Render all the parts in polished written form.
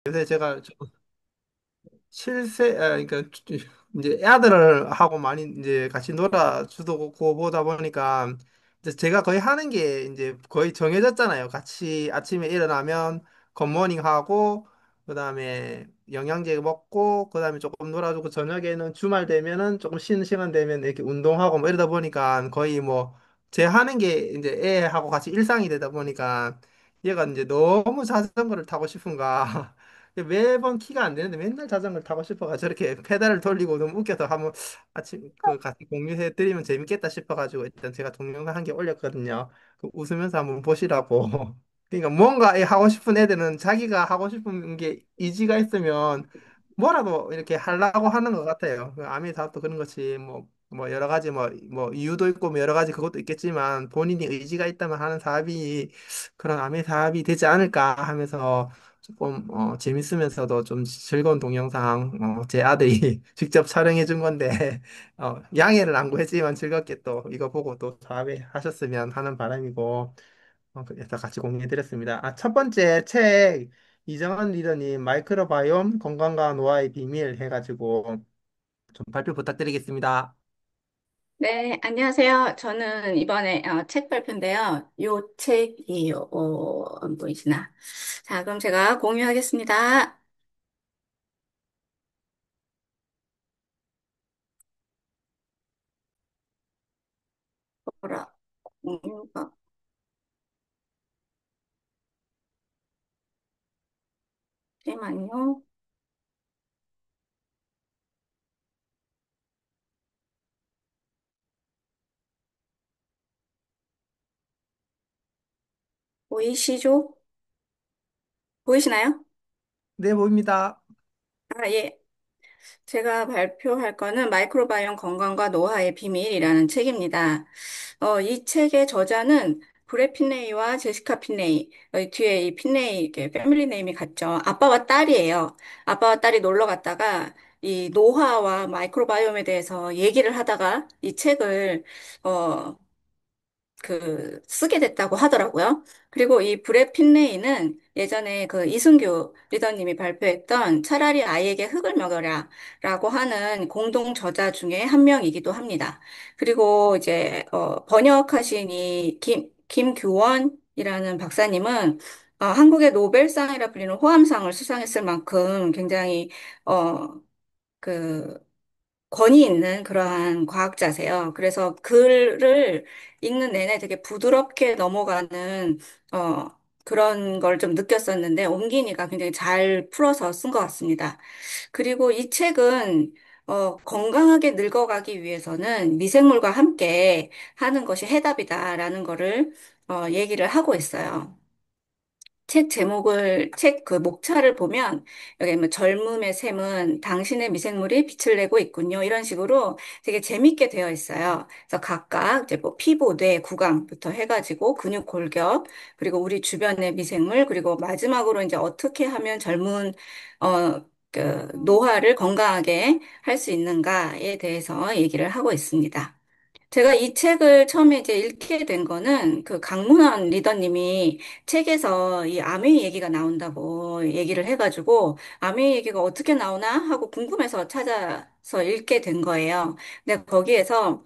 요새 제가 그러니까 이제 애들을 하고 많이 이제 같이 놀아주고 보다 보니까 이제 제가 거의 하는 게 이제 거의 정해졌잖아요. 같이 아침에 일어나면 굿모닝 하고 그다음에 영양제 먹고 그다음에 조금 놀아주고 저녁에는 주말 되면은 조금 쉬는 시간 되면 이렇게 운동하고 뭐 이러다 보니까 거의 뭐 제 하는 게 이제 애하고 같이 일상이 되다 보니까 얘가 이제 너무 자전거를 타고 싶은가 매번 키가 안 되는데 맨날 자전거를 타고 싶어가지고 저렇게 페달을 돌리고 너무 웃겨서 한번 아침 그 같이 공유해 드리면 재밌겠다 싶어가지고 일단 제가 동영상 한 개 올렸거든요. 그 웃으면서 한번 보시라고. 그러니까 뭔가 하고 싶은 애들은 자기가 하고 싶은 게 의지가 있으면 뭐라도 이렇게 하려고 하는 것 같아요. 그 아미 사업도 그런 것이 뭐 여러 가지 뭐 이유도 있고 뭐 여러 가지 그것도 있겠지만 본인이 의지가 있다면 하는 사업이 그런 아미 사업이 되지 않을까 하면서 조금 재밌으면서도 좀 즐거운 동영상 제 아들이 직접 촬영해 준 건데 양해를 안 구했지만 즐겁게 또 이거 보고 또 사회하셨으면 하는 바람이고 그래서 같이 공유해 드렸습니다. 아, 첫 번째 책 이정환 리더님 마이크로바이옴 건강과 노화의 비밀 해가지고 좀 발표 부탁드리겠습니다. 네, 안녕하세요. 저는 이번에 책 발표인데요. 요 책이 안 보이시나? 자, 그럼 제가 공유하겠습니다. 뭐라, 공유가 잠시만요. 보이시죠? 보이시나요? 네, 보입니다. 아, 예. 제가 발표할 거는 마이크로바이옴 건강과 노화의 비밀이라는 책입니다. 이 책의 저자는 브레 핀네이와 제시카 핀네이, 뒤에 이 핀네이 이렇게 패밀리 네임이 같죠. 아빠와 딸이에요. 아빠와 딸이 놀러 갔다가 이 노화와 마이크로바이옴에 대해서 얘기를 하다가 이 책을 어, 쓰게 됐다고 하더라고요. 그리고 이 브렛 핀레이는 예전에 그 이순규 리더님이 발표했던 차라리 아이에게 흙을 먹여라 라고 하는 공동 저자 중에 한 명이기도 합니다. 그리고 이제, 번역하신 이 김규원이라는 박사님은 한국의 노벨상이라 불리는 호암상을 수상했을 만큼 굉장히, 어, 그, 권위 있는 그러한 과학자세요. 그래서 글을 읽는 내내 되게 부드럽게 넘어가는, 어, 그런 걸 좀 느꼈었는데, 옮기니까 굉장히 잘 풀어서 쓴 것 같습니다. 그리고 이 책은, 건강하게 늙어가기 위해서는 미생물과 함께 하는 것이 해답이다라는 거를, 얘기를 하고 있어요. 책 그 목차를 보면, 여기 뭐 젊음의 샘은 당신의 미생물이 빛을 내고 있군요. 이런 식으로 되게 재밌게 되어 있어요. 그래서 각각 이제 뭐 피부, 뇌, 구강부터 해가지고 근육 골격, 그리고 우리 주변의 미생물, 그리고 마지막으로 이제 어떻게 하면 젊은, 노화를 건강하게 할 수 있는가에 대해서 얘기를 하고 있습니다. 제가 이 책을 처음에 이제 읽게 된 거는 그 강문원 리더님이 책에서 이 아메이 얘기가 나온다고 얘기를 해가지고 아메이 얘기가 어떻게 나오나 하고 궁금해서 찾아서 읽게 된 거예요. 근데 거기에서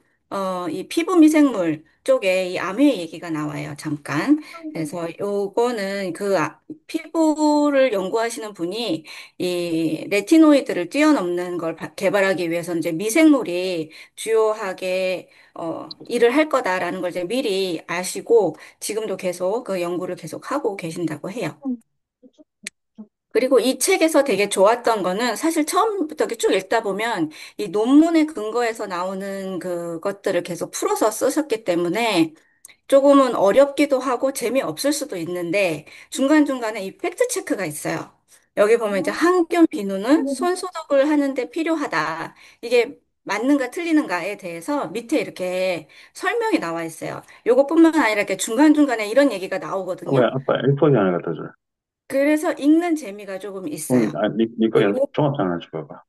이 피부 미생물 쪽에 이 아메이 얘기가 나와요. 잠깐. 그래서 요거는 피부를 연구하시는 분이 이 레티노이드를 뛰어넘는 걸 개발하기 위해서 이제 미생물이 주요하게 일을 할 거다라는 걸 이제 미리 아시고 지금도 계속 그 연구를 계속 하고 계신다고 해요. 그리고 이 책에서 되게 좋았던 거는 사실 처음부터 이렇게 쭉 읽다 보면 이 논문의 근거에서 나오는 그것들을 계속 풀어서 쓰셨기 때문에 조금은 어렵기도 하고 재미없을 수도 있는데 중간중간에 이 팩트 체크가 있어요. 여기 보면 이제 항균 비누는 손 소독을 하는데 필요하다. 이게 맞는가 틀리는가에 대해서 밑에 이렇게 설명이 나와 있어요. 요것뿐만 아니라 이렇게 중간중간에 이런 얘기가 왜 나오거든요. 아빠 A4지 하나 갖다 줘. 그래서 읽는 재미가 조금 있어요. 니거 그리고 종합장 하나 줘봐봐.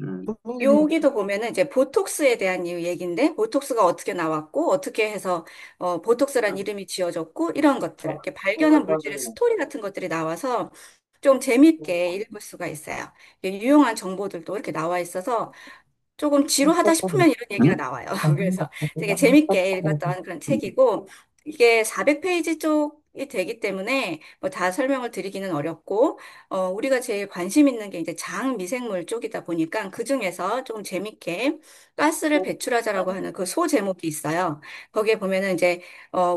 음. 여기도 보면은 이제 보톡스에 대한 얘기인데, 보톡스가 어떻게 나왔고, 어떻게 해서, 보톡스란 이름이 지어졌고, 이런 것들, 이렇게 발견한 물질의 스토리 같은 것들이 나와서 좀 재밌게 읽을 수가 있어요. 유용한 정보들도 이렇게 나와 있어서 조금 지루하다 싶으면 이런 얘기가 나와요. 그래서 되게 재밌게 읽었던 그런 책이고, 이게 400페이지 쪽이 되기 때문에 뭐 다 설명을 드리기는 어렵고, 우리가 제일 관심 있는 게 이제 장 미생물 쪽이다 보니까 그 중에서 조금 재밌게 가스를 배출하자라고 하는 그 소 제목이 있어요. 거기에 보면은 이제,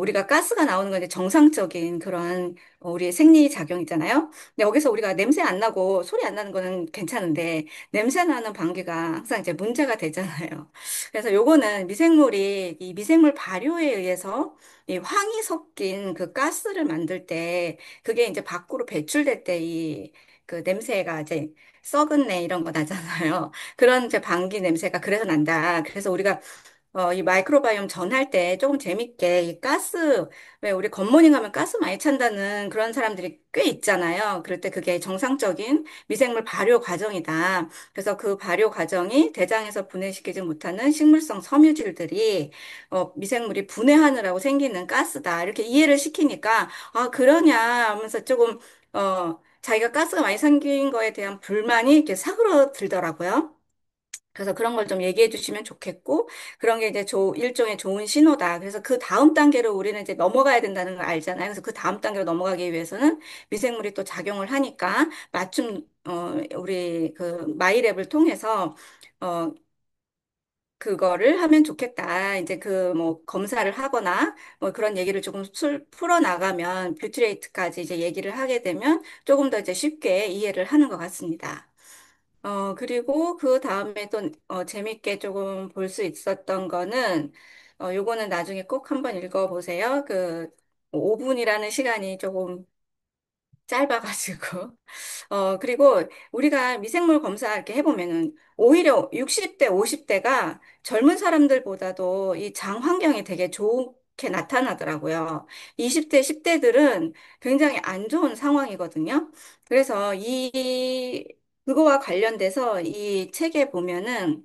우리가 가스가 나오는 건 이제 정상적인 그런 우리의 생리작용이잖아요. 근데 여기서 우리가 냄새 안 나고 소리 안 나는 거는 괜찮은데, 냄새 나는 방귀가 항상 이제 문제가 되잖아요. 그래서 요거는 미생물이 이 미생물 발효에 의해서 이 황이 섞인 그 가스를 만들 때 그게 이제 밖으로 배출될 때 이 그 냄새가 이제 썩은 내 이런 거 나잖아요. 그런 이제 방귀 냄새가 그래서 난다. 그래서 우리가 이 마이크로바이옴 전할 때 조금 재밌게 이 가스, 왜 우리 굿모닝 하면 가스 많이 찬다는 그런 사람들이 꽤 있잖아요. 그럴 때 그게 정상적인 미생물 발효 과정이다. 그래서 그 발효 과정이 대장에서 분해시키지 못하는 식물성 섬유질들이 미생물이 분해하느라고 생기는 가스다. 이렇게 이해를 시키니까, 아, 그러냐 하면서 조금, 자기가 가스가 많이 생긴 거에 대한 불만이 이렇게 사그러들더라고요. 그래서 그런 걸 좀 얘기해 주시면 좋겠고, 그런 게 이제 일종의 좋은 신호다. 그래서 그 다음 단계로 우리는 이제 넘어가야 된다는 걸 알잖아요. 그래서 그 다음 단계로 넘어가기 위해서는 미생물이 또 작용을 하니까 우리 그 마이랩을 통해서, 어, 그거를 하면 좋겠다. 이제 그 뭐 검사를 하거나 뭐 그런 얘기를 조금 풀어나가면 뷰트레이트까지 이제 얘기를 하게 되면 조금 더 이제 쉽게 이해를 하는 것 같습니다. 그리고 그 다음에 또, 재밌게 조금 볼 수 있었던 거는, 요거는 나중에 꼭 한번 읽어보세요. 그, 5분이라는 시간이 조금 짧아가지고. 그리고 우리가 미생물 검사 이렇게 해보면은 오히려 60대, 50대가 젊은 사람들보다도 이 장 환경이 되게 좋게 나타나더라고요. 20대, 10대들은 굉장히 안 좋은 상황이거든요. 그래서 그거와 관련돼서 이 책에 보면은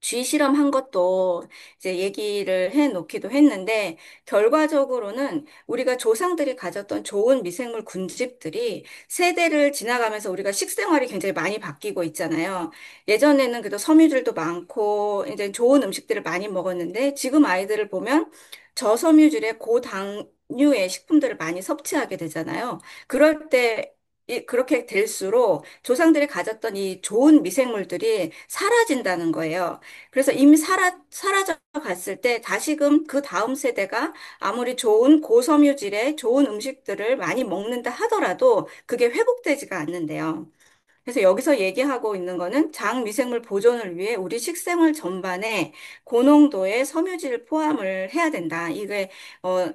쥐 실험한 것도 이제 얘기를 해 놓기도 했는데, 결과적으로는 우리가 조상들이 가졌던 좋은 미생물 군집들이 세대를 지나가면서 우리가 식생활이 굉장히 많이 바뀌고 있잖아요. 예전에는 그래도 섬유질도 많고, 이제 좋은 음식들을 많이 먹었는데, 지금 아이들을 보면 저섬유질의 고당류의 식품들을 많이 섭취하게 되잖아요. 그럴 때, 그렇게 될수록 조상들이 가졌던 이 좋은 미생물들이 사라진다는 거예요. 그래서 이미 사라져 갔을 때 다시금 그 다음 세대가 아무리 좋은 고섬유질의 좋은 음식들을 많이 먹는다 하더라도 그게 회복되지가 않는데요. 그래서 여기서 얘기하고 있는 거는 장 미생물 보존을 위해 우리 식생활 전반에 고농도의 섬유질 포함을 해야 된다. 이게 어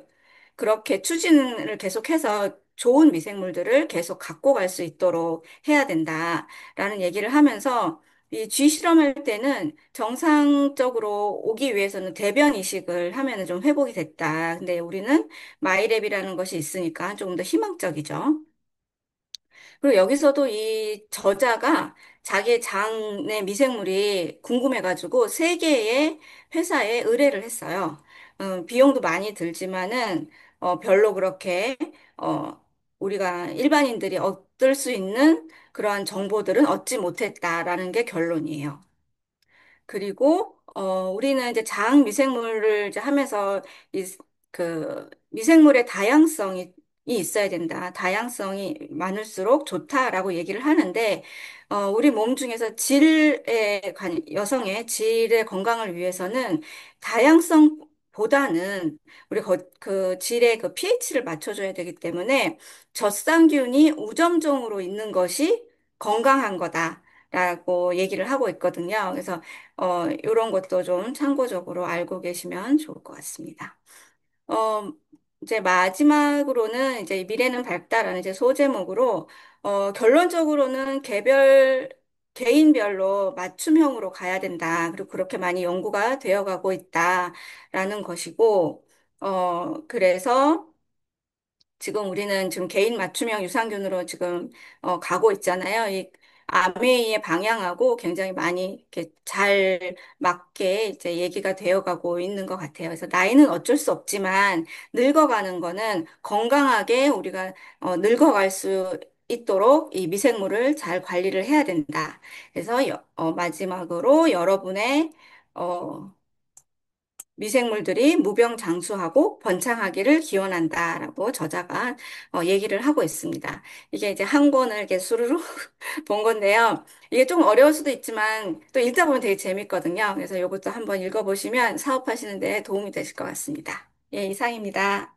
그렇게 추진을 계속해서 좋은 미생물들을 계속 갖고 갈 수 있도록 해야 된다라는 얘기를 하면서 이 쥐 실험할 때는 정상적으로 오기 위해서는 대변 이식을 하면은 좀 회복이 됐다. 근데 우리는 마이랩이라는 것이 있으니까 조금 더 희망적이죠. 그리고 여기서도 이 저자가 자기 장내 미생물이 궁금해가지고 세 개의 회사에 의뢰를 했어요. 비용도 많이 들지만은 별로 그렇게 어, 우리가 일반인들이 얻을 수 있는 그러한 정보들은 얻지 못했다라는 게 결론이에요. 그리고 우리는 이제 자학 미생물을 이제 하면서 그 미생물의 다양성이 있어야 된다. 다양성이 많을수록 좋다라고 얘기를 하는데 우리 몸 중에서 여성의 질의 건강을 위해서는 다양성보다는 우리 그 질의 그 pH를 맞춰줘야 되기 때문에 젖산균이 우점종으로 있는 것이 건강한 거다라고 얘기를 하고 있거든요. 그래서 이런 것도 좀 참고적으로 알고 계시면 좋을 것 같습니다. 어, 이제 마지막으로는 이제 미래는 밝다라는 이제 소제목으로, 결론적으로는 개인별로 맞춤형으로 가야 된다. 그리고 그렇게 많이 연구가 되어 가고 있다라는 것이고, 그래서 지금 우리는 지금 개인 맞춤형 유산균으로 지금 가고 있잖아요. 이 아메이의 방향하고 굉장히 많이 이렇게 잘 맞게 이제 얘기가 되어가고 있는 것 같아요. 그래서 나이는 어쩔 수 없지만 늙어가는 거는 건강하게 우리가 늙어갈 수 있도록 이 미생물을 잘 관리를 해야 된다. 그래서 마지막으로 여러분의 어, 미생물들이 무병장수하고 번창하기를 기원한다라고 저자가 얘기를 하고 있습니다. 이게 이제 한 권을 이렇게 수르륵 본 건데요. 이게 좀 어려울 수도 있지만 또 읽다 보면 되게 재밌거든요. 그래서 이것도 한번 읽어보시면 사업하시는 데 도움이 되실 것 같습니다. 예, 이상입니다.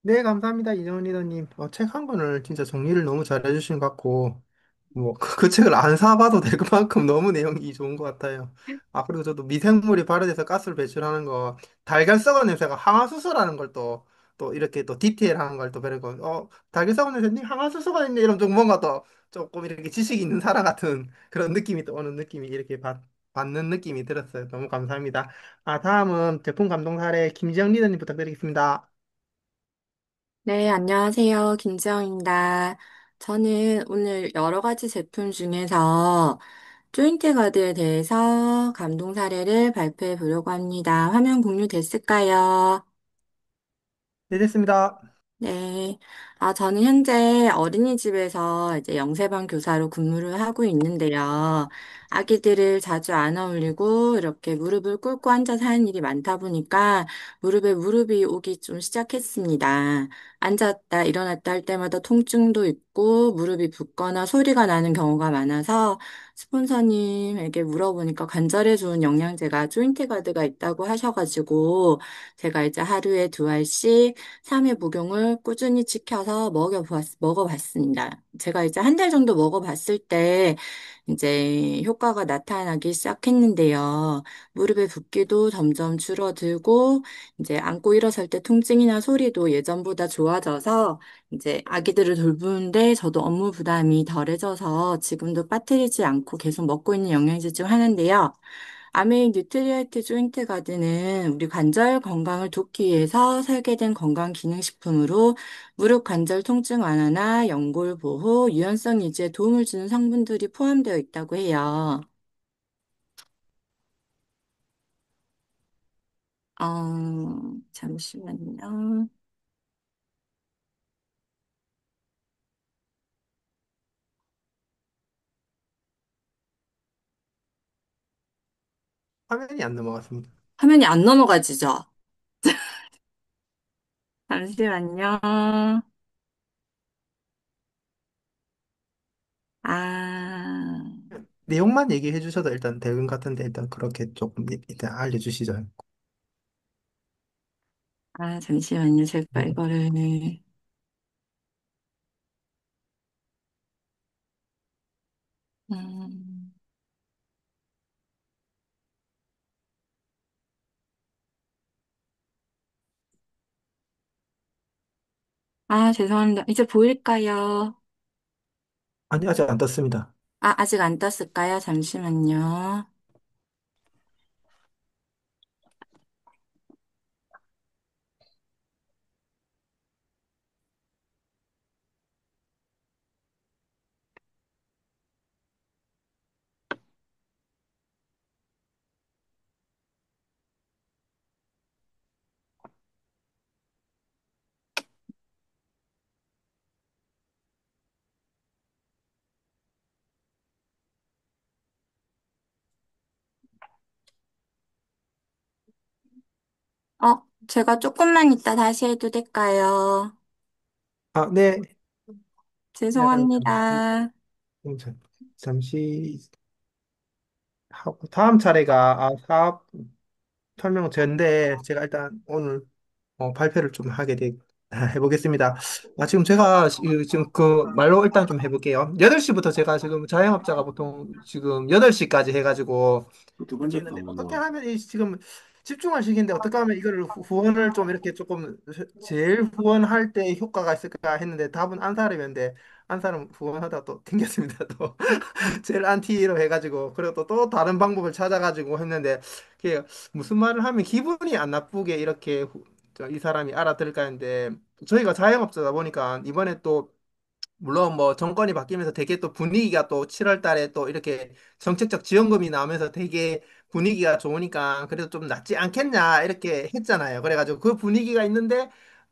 네, 감사합니다. 이정은 리더님. 책 한 권을 진짜 정리를 너무 잘해주신 것 같고, 뭐, 그 책을 안 사봐도 될 만큼 너무 내용이 좋은 것 같아요. 그리고 저도 미생물이 발효돼서 가스를 배출하는 거, 달걀 썩은 냄새가 항화수소라는 걸 또 이렇게 또 디테일한 걸 또 배우고, 달걀 썩은 냄새니 항화수소가 있네. 이러면 좀 뭔가 더 조금 이렇게 지식이 있는 사람 같은 그런 느낌이 또 오는 느낌이 이렇게 받는 느낌이 들었어요. 너무 감사합니다. 다음은 제품 감동 사례 김지영 리더님 부탁드리겠습니다. 네, 안녕하세요. 김지영입니다. 저는 오늘 여러 가지 제품 중에서 조인트 가드에 대해서 감동 사례를 발표해 보려고 합니다. 화면 공유 됐을까요? 네, 됐습니다. 네. 저는 현재 어린이집에서 이제 영세반 교사로 근무를 하고 있는데요. 아기들을 자주 안아 올리고 이렇게 무릎을 꿇고 앉아서 하는 일이 많다 보니까 무릎에 무릎이 오기 좀 시작했습니다. 앉았다 일어났다 할 때마다 통증도 있고 무릎이 붓거나 소리가 나는 경우가 많아서 스폰서님에게 물어보니까 관절에 좋은 영양제가 조인트 가드가 있다고 하셔가지고 제가 이제 하루에 2알씩 3회 복용을 꾸준히 지켜서 먹어봤습니다. 제가 이제 한 달 정도 먹어봤을 때 이제 효과가 나타나기 시작했는데요. 무릎의 붓기도 점점 줄어들고 이제 앉고 일어설 때 통증이나 소리도 예전보다 좋아져서 이제 아기들을 돌보는데 저도 업무 부담이 덜해져서 지금도 빠뜨리지 않고 계속 먹고 있는 영양제 중 하나인데요. 아메이 뉴트리얼트 조인트 가드는 우리 관절 건강을 돕기 위해서 설계된 건강기능식품으로 무릎 관절 통증 완화나 연골 보호, 유연성 유지에 도움을 주는 성분들이 포함되어 있다고 해요. 잠시만요. 화면이 안 넘어갔습니다. 화면이 안 넘어가지죠? 잠시만요. 아, 내용만 얘기해 주셔도 일단 대응 같은데 일단 그렇게 조금 일단 알려주시죠. 잠시만요. 제가 이거를, 음, 죄송합니다. 이제 보일까요? 아니, 아직 안 떴습니다. 아직 안 떴을까요? 잠시만요. 제가 조금만 이따 다시 해도 될까요? 네. 약간 죄송합니다. 잠시, 잠시 하고 다음 차례가 사업 설명 전인데 제가 일단 오늘 발표를 좀 해보겠습니다. 지금 제가 지금 그 말로 일단 좀 해볼게요. 8시부터 제가 지금 자영업자가 보통 지금 8시까지 해가지고 두 이렇게 번째 했는데 어떻게 건뭐 하면 지금 집중할 시기인데 어떻게 하면 이거를 후원을 좀 이렇게 조금 제일 후원할 때 효과가 있을까 했는데 답은 안 사람이었는데 안 사람 후원하다 또 튕겼습니다. 또 제일 안티로 해가지고 그리고 또 다른 방법을 찾아가지고 했는데 그게 무슨 말을 하면 기분이 안 나쁘게 이렇게 이 사람이 알아들을까 했는데 저희가 자영업자다 보니까 이번에 또 물론 뭐 정권이 바뀌면서 되게 또 분위기가 또 7월 달에 또 이렇게 정책적 지원금이 나오면서 되게 분위기가 좋으니까 그래도 좀 낫지 않겠냐 이렇게 했잖아요. 그래가지고 그 분위기가 있는데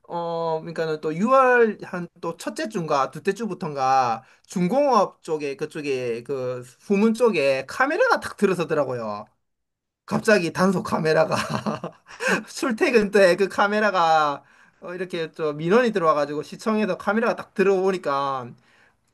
그러니까는 또 6월 한 또 첫째 주인가 둘째 주부터인가 중공업 쪽에 그쪽에 그 후문 쪽에 카메라가 탁 들어서더라고요. 갑자기 단속 카메라가 출퇴근 때 그 카메라가 이렇게 저 민원이 들어와가지고 시청에서 카메라가 딱 들어오니까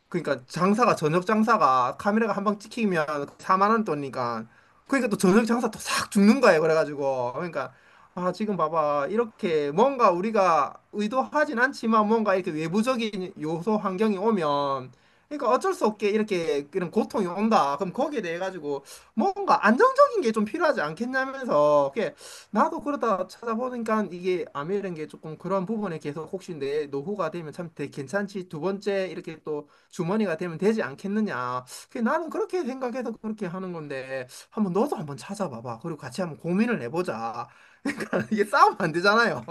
그러니까 장사가 저녁 장사가 카메라가 한 방 찍히면 4만 원 돈이니까 그러니까 또 저녁 장사 또 싹 죽는 거예요. 그래가지고 그러니까 아 지금 봐봐 이렇게 뭔가 우리가 의도하진 않지만 뭔가 이렇게 외부적인 요소 환경이 오면 그러니까 어쩔 수 없게 이렇게 이런 고통이 온다. 그럼 거기에 대해 가지고 뭔가 안정적인 게 좀 필요하지 않겠냐면서 그게 나도 그러다 찾아보니까 이게 아메리카는 게 조금 그런 부분에 계속 혹시 내 노후가 되면 참 되게 괜찮지 두 번째 이렇게 또 주머니가 되면 되지 않겠느냐. 나는 그렇게 생각해서 그렇게 하는 건데 한번 너도 한번 찾아봐봐. 그리고 같이 한번 고민을 해보자. 그러니까 이게 싸우면 안 되잖아요.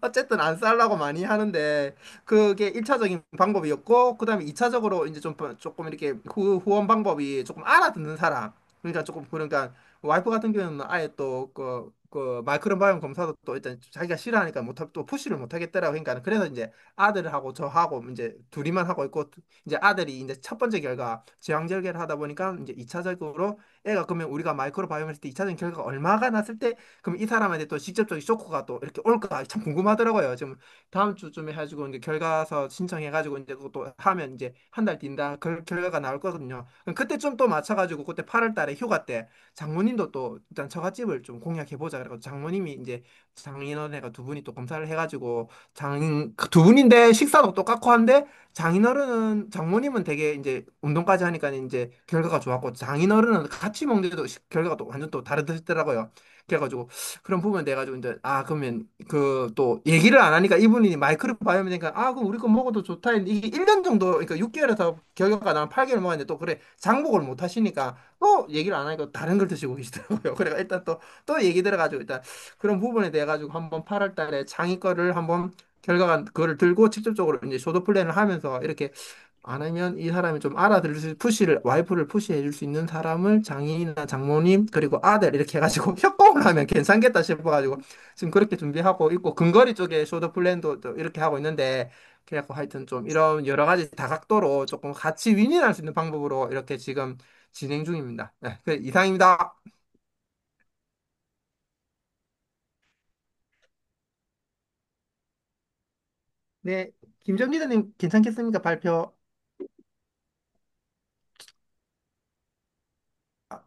어쨌든 안 싸우려고 많이 하는데 그게 1차적인 방법이었고 그다음에 2차적으로 이제 좀 조금 이렇게 후원 방법이 조금 알아듣는 사람. 그러니까 조금 그러니까 와이프 같은 경우는 아예 또 그 마이크로바이옴 검사도 또 일단 자기가 싫어하니까 또 푸시를 못 하겠더라고. 그러니까 그래서 이제 아들하고 저하고 이제 둘이만 하고 있고 이제 아들이 이제 첫 번째 결과 지방절개를 하다 보니까 이제 2차적으로 애가 그러면 우리가 마이크로바이옴 했을 때 2차적인 결과가 얼마가 났을 때 그럼 이 사람한테 또 직접적인 쇼크가 또 이렇게 올까 참 궁금하더라고요. 지금 다음 주쯤에 해가지고 이제 결과서 신청해가지고 이제 그것도 하면 이제 한 달 뒤인다 결과가 나올 거거든요. 그럼 그때쯤 또 맞춰가지고 그때 8월 달에 휴가 때 장모님도 또 일단 처갓집을 좀 공략해 보자 그래가지고 장모님이 이제 장인어른애가 두 분이 또 검사를 해가지고 두 분인데 식사도 똑같고 한데 장인어른은 장모님은 되게 이제 운동까지 하니까 이제 결과가 좋았고 장인어른은 같이 먹는데도 결과가 또 완전 또 다르더라고요. 그래가지고 그런 부분 돼가지고 이제 아 그러면 그 또 얘기를 안 하니까 이분이 마이크로 바이오니까 아 그럼 우리 거 먹어도 좋다 했는데 이게 1년 정도 그러니까 6개월에서 결과가 나면 8개월 먹었는데 또 그래 장복을 못 하시니까 또 얘기를 안 하니까 다른 걸 드시고 계시더라고요. 그래가 일단 또 얘기 들어가지고 일단 그런 부분에 대해 가지고 한번 8월 달에 장이 거를 한번 결과가 그거를 들고 직접적으로 이제 쇼도 플랜을 하면서 이렇게 안 하면 이 사람이 좀 알아들을 수 푸시를 와이프를 푸시해 줄 수 있는 사람을 장인이나 장모님 그리고 아들 이렇게 해가지고 협곡을 하면 괜찮겠다 싶어가지고 지금 그렇게 준비하고 있고 근거리 쪽에 쇼도 플랜도 또 이렇게 하고 있는데 그래갖고 하여튼 좀 이런 여러 가지 다각도로 조금 같이 윈윈할 수 있는 방법으로 이렇게 지금 진행 중입니다. 네, 이상입니다. 네, 김정 기자님 괜찮겠습니까? 발표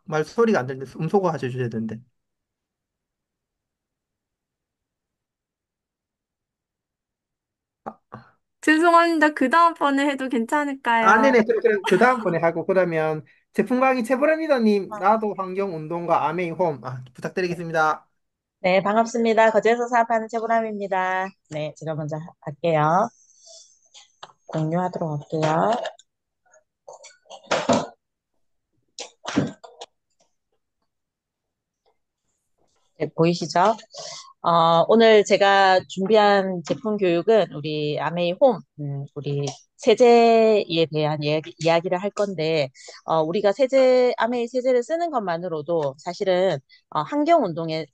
말소리가 안 들리는데 음소거 해주셔야 되는데. 죄송합니다. 그 다음번에 해도 괜찮을까요? 네네. 그 다음번에 하고, 그러면 제품 강의 최보람 리더님, 나도 환경운동가 아메이홈, 부탁드리겠습니다. 네, 반갑습니다. 거제에서 사업하는 최보람입니다. 네, 제가 먼저 할게요. 공유하도록 할게요. 네, 보이시죠? 오늘 제가 준비한 제품 교육은 우리 아메이 홈, 우리 세제에 대한 이야기를 할 건데, 우리가 아메이 세제를 쓰는 것만으로도 사실은 환경 운동에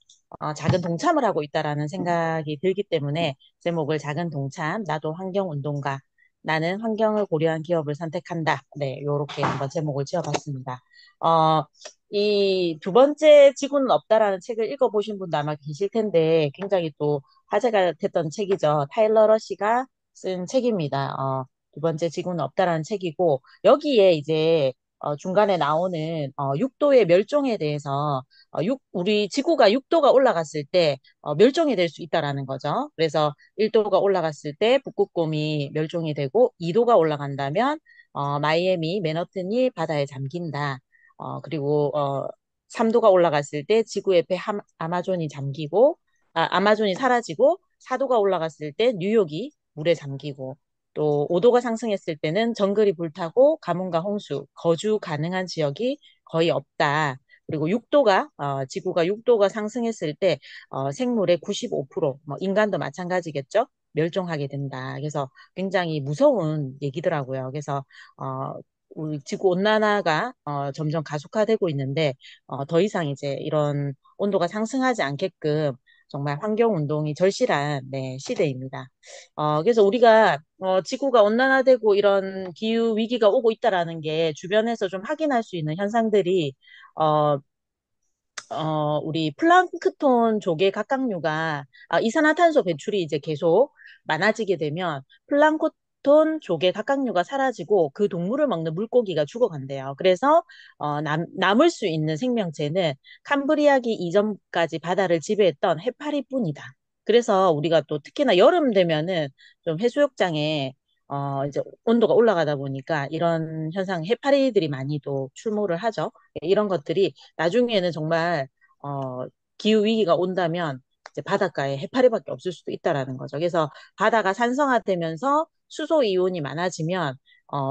작은 동참을 하고 있다라는 생각이 들기 때문에 제목을 작은 동참, 나도 환경 운동가, 나는 환경을 고려한 기업을 선택한다. 네, 요렇게 한번 제목을 지어봤습니다. 어, 이 두 번째 지구는 없다라는 책을 읽어보신 분도 아마 계실 텐데 굉장히 또 화제가 됐던 책이죠. 타일러 러시가 쓴 책입니다. 두 번째 지구는 없다라는 책이고 여기에 이제 중간에 나오는 6도의 멸종에 대해서 우리 지구가 6도가 올라갔을 때 멸종이 될 수 있다라는 거죠. 그래서 1도가 올라갔을 때 북극곰이 멸종이 되고 2도가 올라간다면 마이애미, 맨하튼이 바다에 잠긴다. 그리고 3도가 올라갔을 때 지구 옆에 아마존이 잠기고 아마존이 사라지고 4도가 올라갔을 때 뉴욕이 물에 잠기고 또 5도가 상승했을 때는 정글이 불타고 가뭄과 홍수, 거주 가능한 지역이 거의 없다. 그리고 지구가 6도가 상승했을 때 생물의 95%, 뭐 인간도 마찬가지겠죠? 멸종하게 된다. 그래서 굉장히 무서운 얘기더라고요. 그래서 우리 지구 온난화가 점점 가속화되고 있는데 더 이상 이제 이런 온도가 상승하지 않게끔 정말 환경운동이 절실한 네, 시대입니다. 그래서 우리가 지구가 온난화되고 이런 기후 위기가 오고 있다라는 게 주변에서 좀 확인할 수 있는 현상들이 어, 우리 플랑크톤 조개 각각류가 이산화탄소 배출이 이제 계속 많아지게 되면 플랑크톤 조개 각각류가 사라지고 그 동물을 먹는 물고기가 죽어간대요. 그래서 남을 수 있는 생명체는 캄브리아기 이전까지 바다를 지배했던 해파리뿐이다. 그래서 우리가 또 특히나 여름 되면은 좀 해수욕장에 이제 온도가 올라가다 보니까 이런 현상 해파리들이 많이 또 출몰을 하죠. 이런 것들이 나중에는 정말 어, 기후 위기가 온다면 이제 바닷가에 해파리밖에 없을 수도 있다라는 거죠. 그래서 바다가 산성화되면서 수소 이온이 많아지면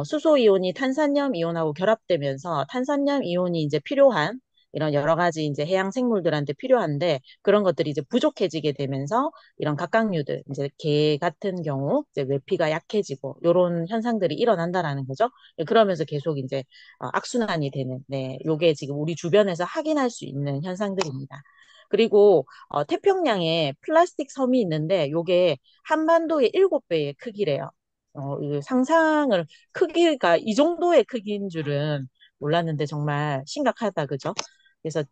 수소 이온이 탄산염 이온하고 결합되면서 탄산염 이온이 이제 필요한 이런 여러 가지 이제 해양 생물들한테 필요한데 그런 것들이 이제 부족해지게 되면서 이런 각각류들 이제 게 같은 경우 이제 외피가 약해지고 이런 현상들이 일어난다라는 거죠. 그러면서 계속 이제 악순환이 되는, 네, 요게 지금 우리 주변에서 확인할 수 있는 현상들입니다. 그리고 태평양에 플라스틱 섬이 있는데 요게 한반도의 7배의 크기래요. 이 상상을 크기가 이 정도의 크기인 줄은 몰랐는데 정말 심각하다, 그죠? 그래서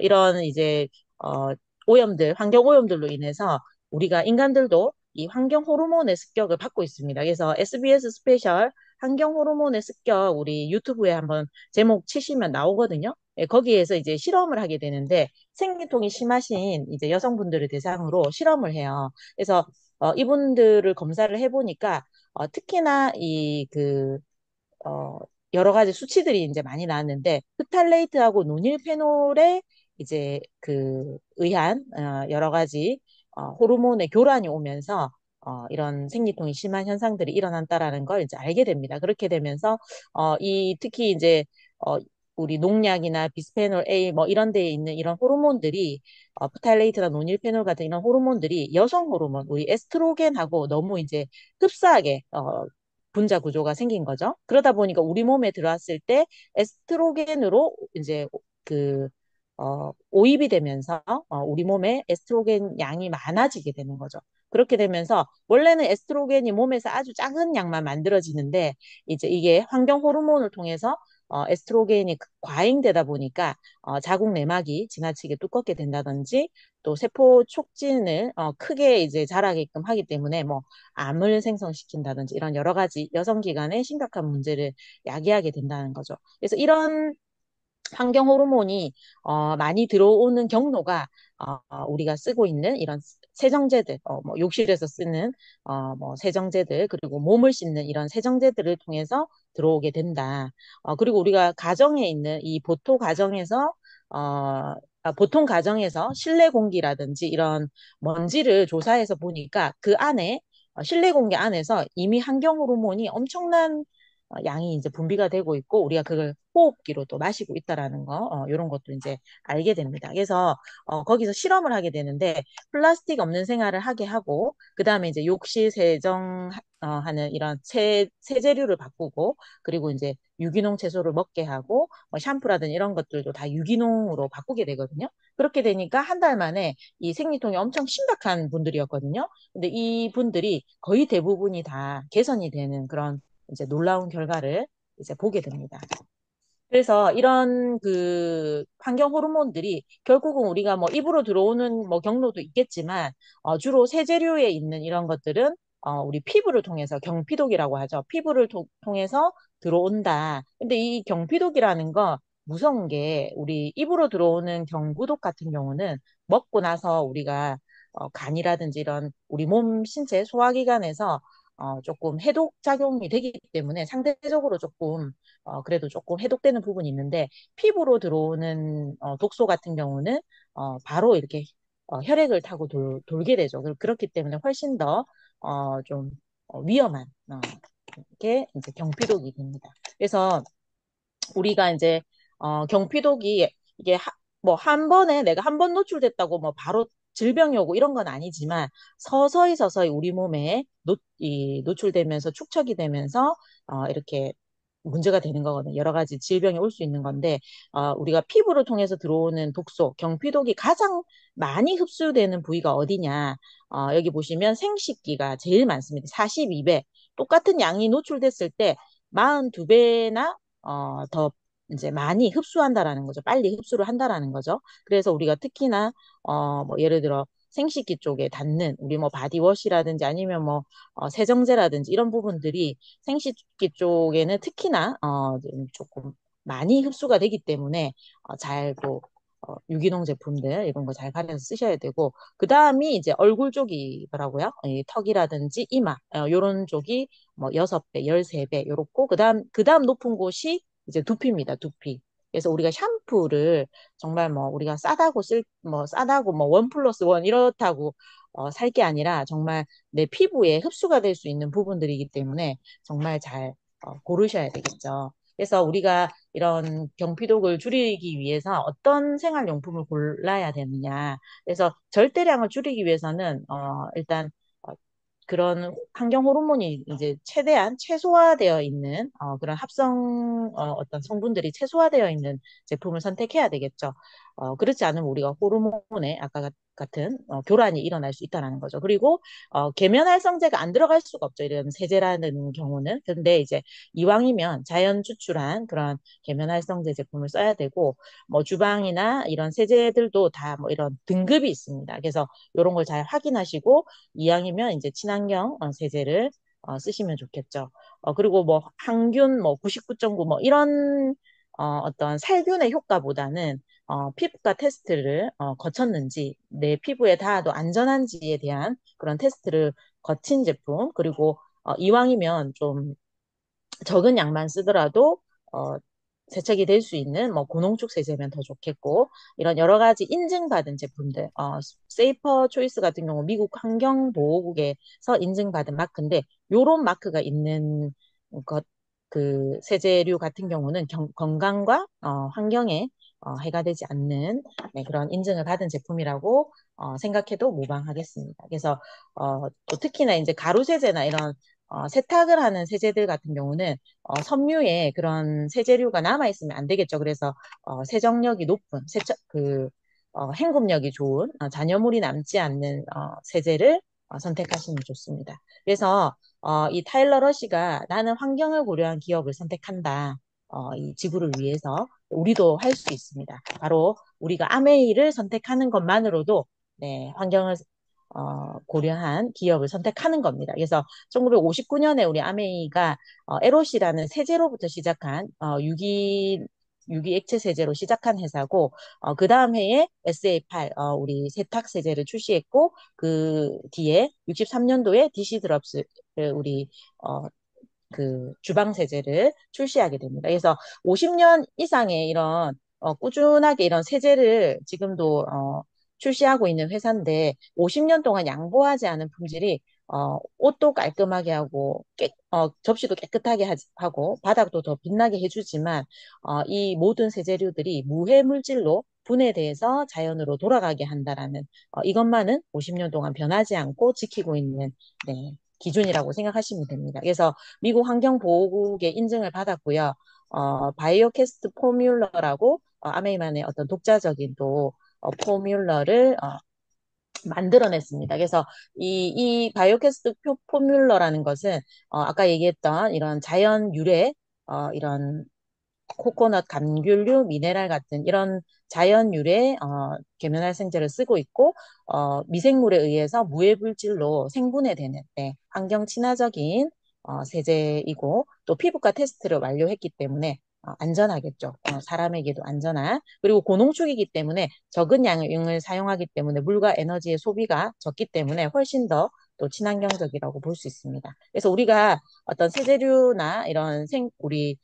이런 이제 어, 오염들, 환경 오염들로 인해서 우리가 인간들도 이 환경 호르몬의 습격을 받고 있습니다. 그래서 SBS 스페셜 환경 호르몬의 습격 우리 유튜브에 한번 제목 치시면 나오거든요. 예, 거기에서 이제 실험을 하게 되는데 생리통이 심하신 이제 여성분들을 대상으로 실험을 해요. 그래서 이분들을 검사를 해보니까 특히나 어, 여러 가지 수치들이 이제 많이 나왔는데 프탈레이트하고 노닐페놀에 이제 의한 여러 가지 호르몬의 교란이 오면서 이런 생리통이 심한 현상들이 일어난다라는 걸 이제 알게 됩니다. 그렇게 되면서 특히 이제 어, 우리 농약이나 비스페놀 A 뭐 이런 데에 있는 이런 호르몬들이 프탈레이트나 노닐페놀 같은 이런 호르몬들이 여성 호르몬, 우리 에스트로겐하고 너무 이제 흡사하게 분자 구조가 생긴 거죠. 그러다 보니까 우리 몸에 들어왔을 때 에스트로겐으로 이제 그, 오입이 되면서 우리 몸에 에스트로겐 양이 많아지게 되는 거죠. 그렇게 되면서 원래는 에스트로겐이 몸에서 아주 작은 양만 만들어지는데 이제 이게 환경 호르몬을 통해서 에스트로겐이 과잉되다 보니까 자궁 내막이 지나치게 두껍게 된다든지 또 세포 촉진을 크게 이제 자라게끔 하기 때문에 뭐 암을 생성시킨다든지 이런 여러 가지 여성기관에 심각한 문제를 야기하게 된다는 거죠. 그래서 이런 환경 호르몬이 많이 들어오는 경로가 우리가 쓰고 있는 이런 세정제들, 뭐 욕실에서 쓰는 뭐 세정제들 그리고 몸을 씻는 이런 세정제들을 통해서 들어오게 된다. 그리고 우리가 가정에 있는 이 보통 가정에서 실내 공기라든지 이런 먼지를 조사해서 보니까 그 안에 실내 공기 안에서 이미 환경 호르몬이 엄청난 양이 이제 분비가 되고 있고 우리가 그걸 호흡기로 또 마시고 있다라는 거 이런 것도 이제 알게 됩니다. 그래서 거기서 실험을 하게 되는데 플라스틱 없는 생활을 하게 하고 그 다음에 이제 욕실 세정 하는 이런 세제류를 바꾸고 그리고 이제 유기농 채소를 먹게 하고 샴푸라든 이런 것들도 다 유기농으로 바꾸게 되거든요. 그렇게 되니까 한 달 만에 이 생리통이 엄청 심각한 분들이었거든요. 근데 이 분들이 거의 대부분이 다 개선이 되는 그런 이제 놀라운 결과를 이제 보게 됩니다. 그래서 이런 환경 호르몬들이 결국은 우리가 뭐 입으로 들어오는 뭐 경로도 있겠지만 주로 세제류에 있는 이런 것들은 우리 피부를 통해서 경피독이라고 하죠. 피부를 통해서 들어온다. 근데 이 경피독이라는 거 무서운 게 우리 입으로 들어오는 경구독 같은 경우는 먹고 나서 우리가 간이라든지 이런 우리 몸 신체 소화기관에서 조금 해독 작용이 되기 때문에 상대적으로 조금 그래도 조금 해독되는 부분이 있는데 피부로 들어오는 독소 같은 경우는 바로 이렇게 혈액을 타고 돌게 되죠. 그렇기 때문에 훨씬 더 좀 위험한 게 이제 경피독이 됩니다. 그래서 우리가 이제 경피독이 이게 뭐 한 번에 내가 한 번 노출됐다고 뭐 바로 질병이 오고 이런 건 아니지만 서서히 우리 몸에 노출되면서 축적이 되면서 이렇게 문제가 되는 거거든요. 여러 가지 질병이 올 수 있는 건데, 우리가 피부를 통해서 들어오는 독소, 경피독이 가장 많이 흡수되는 부위가 어디냐? 여기 보시면 생식기가 제일 많습니다. 42배. 똑같은 양이 노출됐을 때 42배나 더 이제 많이 흡수한다라는 거죠. 빨리 흡수를 한다라는 거죠. 그래서 우리가 특히나 뭐 예를 들어 생식기 쪽에 닿는 우리 뭐 바디워시라든지 아니면 뭐 세정제라든지 이런 부분들이 생식기 쪽에는 특히나 좀 조금 많이 흡수가 되기 때문에 잘뭐 유기농 제품들 이런 거 잘 가려서 쓰셔야 되고 그 다음이 이제 얼굴 쪽이더라고요. 이 턱이라든지 이마 요런 쪽이 뭐 6배, 13배 요렇고 그다음 높은 곳이 이제 두피입니다. 두피. 그래서 우리가 샴푸를 정말 뭐 우리가 싸다고 뭐 원 플러스 원 이렇다고 살 게 아니라 정말 내 피부에 흡수가 될 수 있는 부분들이기 때문에 정말 잘 고르셔야 되겠죠. 그래서 우리가 이런 경피독을 줄이기 위해서 어떤 생활용품을 골라야 되느냐. 그래서 절대량을 줄이기 위해서는 일단 어, 그런 환경 호르몬이 이제 최대한 최소화되어 있는 그런 어떤 성분들이 최소화되어 있는 제품을 선택해야 되겠죠. 그렇지 않으면 우리가 호르몬에 같은 교란이 일어날 수 있다는 거죠. 그리고 계면활성제가 안 들어갈 수가 없죠. 이런 세제라는 경우는. 근데 이제 이왕이면 자연 추출한 그런 계면활성제 제품을 써야 되고 뭐 주방이나 이런 세제들도 다 뭐 이런 등급이 있습니다. 그래서 이런 걸 잘 확인하시고 이왕이면 이제 친환경 세제를 쓰시면 좋겠죠. 그리고 뭐 항균 뭐 99.9 뭐 이런 어떤 살균의 효과보다는 피부과 테스트를 거쳤는지 내 피부에 닿아도 안전한지에 대한 그런 테스트를 거친 제품 그리고 이왕이면 좀 적은 양만 쓰더라도 세척이 될 수 있는 뭐 고농축 세제면 더 좋겠고 이런 여러 가지 인증받은 제품들 세이퍼 초이스 같은 경우 미국 환경보호국에서 인증받은 마크인데 요런 마크가 있는 것 그 세제류 같은 경우는 건강과 환경에 해가 되지 않는 네, 그런 인증을 받은 제품이라고 생각해도 무방하겠습니다. 그래서 또 특히나 이제 가루 세제나 이런 세탁을 하는 세제들 같은 경우는 섬유에 그런 세제류가 남아있으면 안 되겠죠. 그래서 세정력이 높은, 헹굼력이 좋은, 잔여물이 남지 않는 세제를 선택하시면 좋습니다. 그래서 이 타일러 러시가 나는 환경을 고려한 기업을 선택한다. 이 지구를 위해서 우리도 할 수 있습니다. 바로 우리가 아메이를 선택하는 것만으로도 네, 환경을 고려한 기업을 선택하는 겁니다. 그래서 1959년에 우리 아메이가 에롯이라는 세제로부터 시작한 유기 액체 세제로 시작한 회사고 그 다음 해에 SA8 우리 세탁 세제를 출시했고 그 뒤에 63년도에 DC 드롭스 우리 그 주방 세제를 출시하게 됩니다. 그래서 50년 이상의 이런 꾸준하게 이런 세제를 지금도 출시하고 있는 회사인데 50년 동안 양보하지 않은 품질이 옷도 깔끔하게 하고 접시도 깨끗하게 하고 바닥도 더 빛나게 해주지만 이 모든 세제류들이 무해 물질로 분해돼서 자연으로 돌아가게 한다라는 이것만은 50년 동안 변하지 않고 지키고 있는 네, 기준이라고 생각하시면 됩니다. 그래서 미국 환경보호국의 인증을 받았고요. 바이오캐스트 포뮬러라고 아메이만의 어떤 독자적인 또 포뮬러를 만들어냈습니다. 그래서 이 바이오캐스트 포뮬러라는 것은 아까 얘기했던 이런 자연 유래 이런 코코넛 감귤류 미네랄 같은 이런 자연 유래 계면활성제를 쓰고 있고 미생물에 의해서 무해 물질로 생분해되는 네, 환경 친화적인 세제이고 또 피부과 테스트를 완료했기 때문에 안전하겠죠. 사람에게도 안전한 그리고 고농축이기 때문에 적은 양을 사용하기 때문에 물과 에너지의 소비가 적기 때문에 훨씬 더 또 친환경적이라고 볼 수 있습니다. 그래서 우리가 어떤 세제류나 이런 우리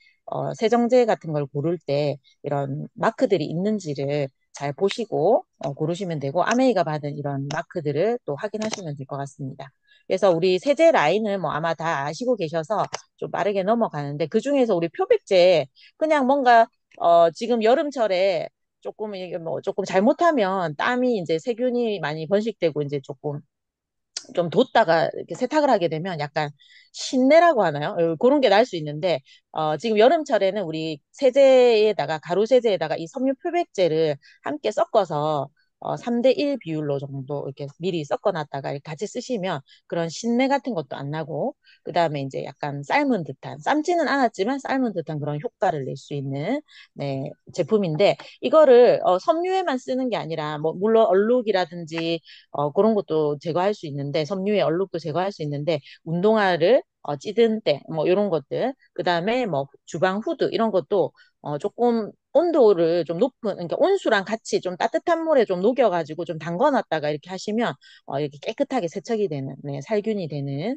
세정제 같은 걸 고를 때 이런 마크들이 있는지를 잘 보시고 고르시면 되고 아메이가 받은 이런 마크들을 또 확인하시면 될 것 같습니다. 그래서 우리 세제 라인을 뭐 아마 다 아시고 계셔서 좀 빠르게 넘어가는데 그중에서 우리 표백제 그냥 뭔가 지금 여름철에 조금 이게 뭐 조금 잘못하면 땀이 이제 세균이 많이 번식되고 이제 조금 좀 뒀다가 이렇게 세탁을 하게 되면 약간 신내라고 하나요? 그런 게 날 수 있는데 지금 여름철에는 우리 세제에다가 가루 세제에다가 이 섬유 표백제를 함께 섞어서 3대 1 비율로 정도 이렇게 미리 섞어놨다가 이렇게 같이 쓰시면 그런 신내 같은 것도 안 나고 그다음에 이제 약간 삶은 듯한 삶지는 않았지만 삶은 듯한 그런 효과를 낼 수 있는 네, 제품인데 이거를 섬유에만 쓰는 게 아니라 뭐 물론 얼룩이라든지 그런 것도 제거할 수 있는데 섬유의 얼룩도 제거할 수 있는데 운동화를 찌든 때 뭐 이런 것들 그다음에 뭐 주방 후드 이런 것도 조금 온도를 좀 높은 그러니까 온수랑 같이 좀 따뜻한 물에 좀 녹여가지고 좀 담궈놨다가 이렇게 하시면 이렇게 깨끗하게 세척이 되는 네, 살균이 되는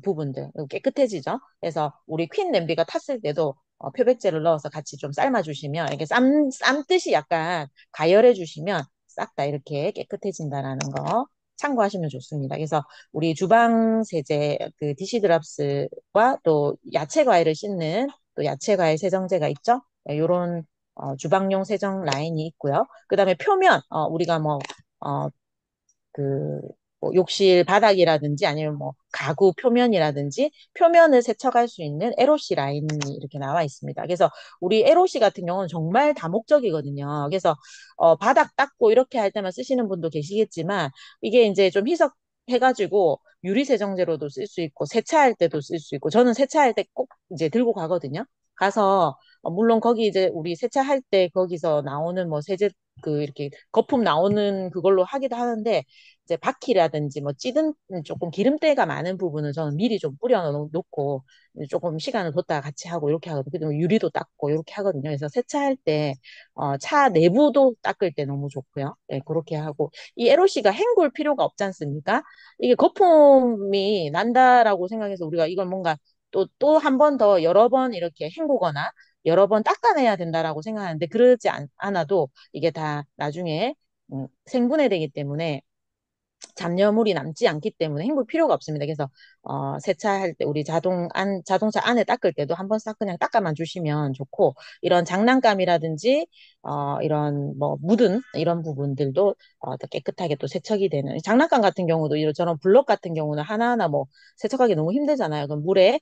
부분들 깨끗해지죠. 그래서 우리 퀸 냄비가 탔을 때도 표백제를 넣어서 같이 좀 삶아주시면 이렇게 삶듯이 약간 가열해 주시면 싹 다 이렇게 깨끗해진다라는 거 참고하시면 좋습니다. 그래서 우리 주방 세제 그 디시드랍스와 또 야채 과일을 씻는 또 야채 과일 세정제가 있죠. 이런 주방용 세정 라인이 있고요. 그다음에 표면 우리가 뭐 어, 그, 뭐 욕실 바닥이라든지 아니면 뭐 가구 표면이라든지 표면을 세척할 수 있는 에로시 라인이 이렇게 나와 있습니다. 그래서 우리 에로시 같은 경우는 정말 다목적이거든요. 그래서 바닥 닦고 이렇게 할 때만 쓰시는 분도 계시겠지만 이게 이제 좀 희석해가지고 유리 세정제로도 쓸 수 있고 세차할 때도 쓸 수 있고 저는 세차할 때 꼭 이제 들고 가거든요. 가서 물론 거기 이제 우리 세차할 때 거기서 나오는 뭐 세제 그 이렇게 거품 나오는 그걸로 하기도 하는데 이제 바퀴라든지 뭐 찌든 조금 기름때가 많은 부분은 저는 미리 좀 뿌려 놓고 조금 시간을 뒀다가 같이 하고 이렇게 하거든요. 그다음에 유리도 닦고 이렇게 하거든요. 그래서 세차할 때 차 내부도 닦을 때 너무 좋고요. 네, 그렇게 하고 이 에로시가 헹굴 필요가 없지 않습니까? 이게 거품이 난다라고 생각해서 우리가 이걸 뭔가 또 한 번 더 여러 번 이렇게 헹구거나 여러 번 닦아내야 된다라고 생각하는데 그러지 않아도 이게 다 나중에 생분해되기 때문에 잡념물이 남지 않기 때문에 헹굴 필요가 없습니다. 그래서 세차할 때 우리 자동차 안에 닦을 때도 한번 싹 그냥 닦아만 주시면 좋고 이런 장난감이라든지 이런 뭐 묻은 이런 부분들도 더 깨끗하게 또 세척이 되는 장난감 같은 경우도 이런저런 블럭 같은 경우는 하나하나 뭐 세척하기 너무 힘들잖아요. 그럼 물에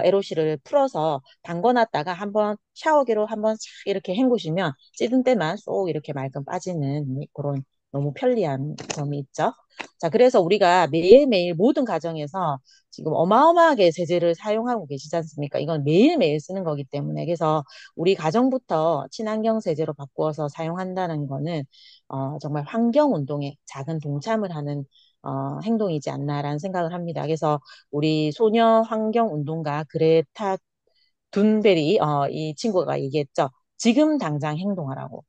에로시를 풀어서 담궈놨다가 한번 샤워기로 한번 싹 이렇게 헹구시면 찌든 때만 쏙 이렇게 말끔 빠지는 그런 너무 편리한 점이 있죠. 자, 그래서 우리가 매일매일 모든 가정에서 지금 어마어마하게 세제를 사용하고 계시지 않습니까? 이건 매일매일 쓰는 거기 때문에. 그래서 우리 가정부터 친환경 세제로 바꾸어서 사용한다는 거는 정말 환경 운동에 작은 동참을 하는 행동이지 않나라는 생각을 합니다. 그래서 우리 소녀 환경 운동가 그레타 둔베리 이 친구가 얘기했죠. 지금 당장 행동하라고.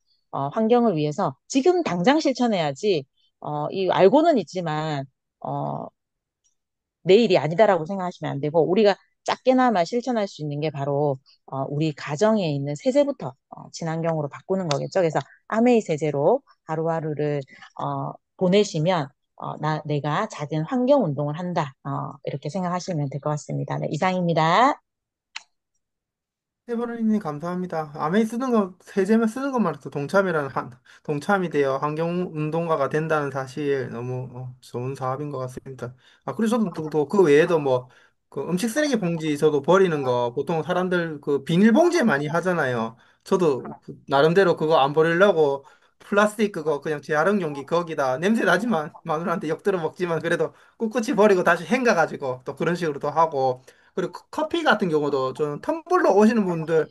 환경을 위해서 지금 당장 실천해야지. 이 알고는 있지만 어, 내일이 아니다라고 생각하시면 안 되고 우리가 작게나마 실천할 수 있는 게 바로 우리 가정에 있는 세제부터 친환경으로 바꾸는 거겠죠. 그래서 아메이 세제로 하루하루를 보내시면 내가 작은 환경 운동을 한다. 이렇게 생각하시면 될 것 같습니다. 네, 이상입니다. 해버리님 감사합니다. 아메이 쓰는 거, 세제만 쓰는 것만 해도 동참이 되어 환경운동가가 된다는 사실 너무 좋은 사업인 것 같습니다. 아, 그리고 저도 그 외에도 뭐, 그 음식 쓰레기 봉지 저도 버리는 거, 보통 사람들 그 비닐봉지에 많이 하잖아요. 저도 나름대로 그거 안 버리려고 플라스틱 그거 그냥 재활용 용기 거기다 냄새 나지만 마누라한테 욕 들어 먹지만 그래도 꿋꿋이 버리고 다시 헹가가지고 또 그런 식으로 또 하고 그리고 커피 같은 경우도 저는 텀블러 오시는 분들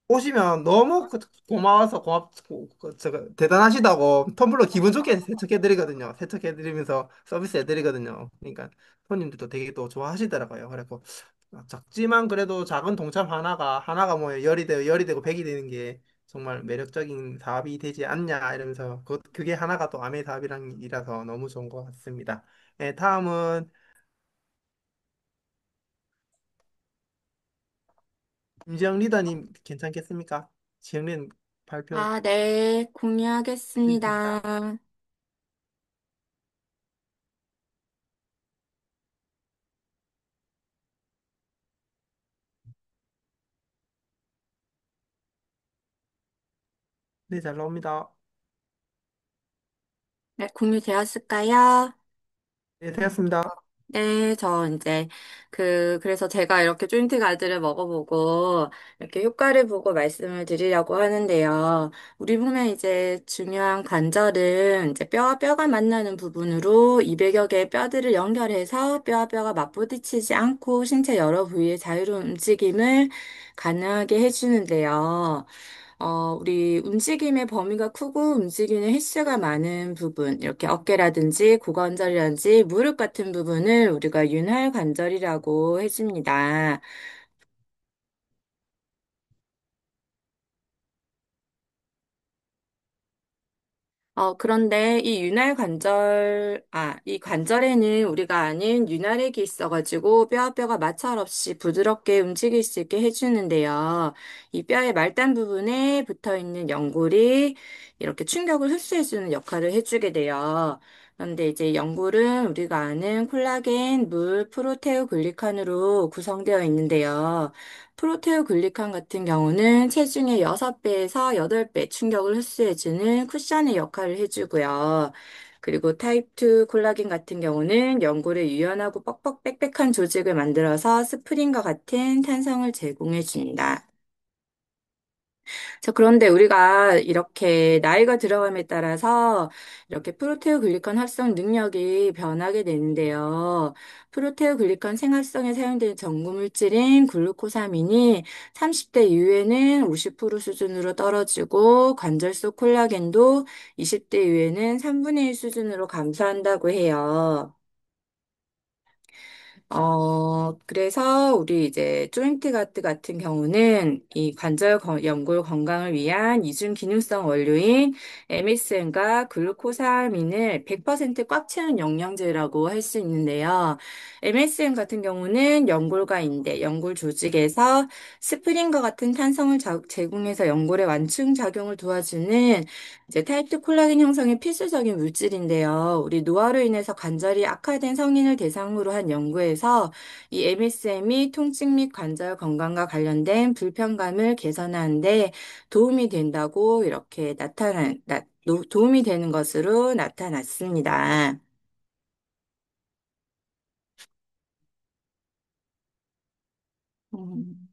오시면 너무 고마워서 대단하시다고 텀블러 기분 좋게 세척해드리거든요. 세척해드리면서 서비스 해드리거든요. 그러니까 손님들도 되게 또 좋아하시더라고요. 그래서 작지만 그래도 작은 동참 하나가 뭐 열이 되고 백이 되는 게 정말 매력적인 사업이 되지 않냐 이러면서 그게 하나가 또 아메 사업이라서 너무 좋은 것 같습니다. 네, 다음은 임지영 리더님 괜찮겠습니까? 지영린 발표. 아, 네, 드리겠습니다. 공유하겠습니다. 네, 잘 나옵니다. 네, 공유되었을까요? 네, 되었습니다. 네, 저 이제 그래서 제가 이렇게 조인트 가드를 먹어보고 이렇게 효과를 보고 말씀을 드리려고 하는데요. 우리 몸에 이제 중요한 관절은 이제 뼈와 뼈가 만나는 부분으로 200여 개의 뼈들을 연결해서 뼈와 뼈가 맞부딪히지 않고 신체 여러 부위의 자유로운 움직임을 가능하게 해주는데요. 우리 움직임의 범위가 크고 움직이는 횟수가 많은 부분, 이렇게 어깨라든지 고관절이라든지 무릎 같은 부분을 우리가 윤활 관절이라고 해줍니다. 그런데 이 관절에는 우리가 아는 윤활액이 있어가지고 뼈와 뼈가 마찰 없이 부드럽게 움직일 수 있게 해주는데요. 이 뼈의 말단 부분에 붙어 있는 연골이 이렇게 충격을 흡수해주는 역할을 해주게 돼요. 그런데 이제 연골은 우리가 아는 콜라겐, 물, 프로테오글리칸으로 구성되어 있는데요. 프로테오글리칸 같은 경우는 체중의 6배에서 8배 충격을 흡수해주는 쿠션의 역할을 해주고요. 그리고 타입 2 콜라겐 같은 경우는 연골의 유연하고 뻑뻑 빽빽한 조직을 만들어서 스프링과 같은 탄성을 제공해줍니다. 자, 그런데 우리가 이렇게 나이가 들어감에 따라서 이렇게 프로테오글리칸 합성 능력이 변하게 되는데요. 프로테오글리칸 생활성에 사용되는 전구 물질인 글루코사민이 30대 이후에는 50% 수준으로 떨어지고 관절 속 콜라겐도 20대 이후에는 3분의 1 수준으로 감소한다고 해요. 그래서 우리 이제 조인트 가드 같은 경우는 이 연골 건강을 위한 이중 기능성 원료인 MSM과 글루코사민을 100%꽉 채운 영양제라고 할 수 있는데요. MSM 같은 경우는 연골과 인대, 연골 조직에서 스프링과 같은 탄성을 제공해서 연골의 완충 작용을 도와주는 이제 타입2 콜라겐 형성의 필수적인 물질인데요. 우리 노화로 인해서 관절이 악화된 성인을 대상으로 한 연구에서 이 MSM이 통증 및 관절 건강과 관련된 불편감을 개선하는 데 도움이 된다고 이렇게 도움이 되는 것으로 나타났습니다. 음.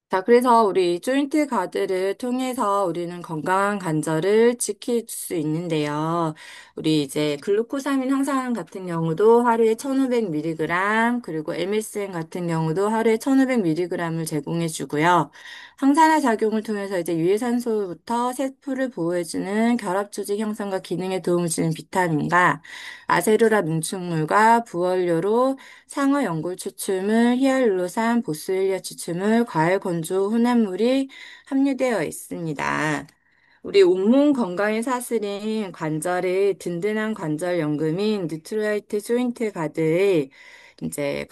자, 그래서 우리 조인트 가드를 통해서 우리는 건강한 관절을 지킬 수 있는데요. 우리 이제 글루코사민 항상 같은 경우도 하루에 1500mg, 그리고 MSM 같은 경우도 하루에 1500mg을 제공해 주고요. 항산화 작용을 통해서 이제 유해산소부터 세포를 보호해주는 결합조직 형성과 기능에 도움을 주는 비타민과 아세로라 농축물과 부원료로 상어 연골 추출물, 히알루로산, 보스웰리아 추출물, 과일 건조 혼합물이 함유되어 있습니다. 우리 온몸 건강에 사슬인 관절의 든든한 관절 연금인 뉴트라이트 조인트 가드의 이제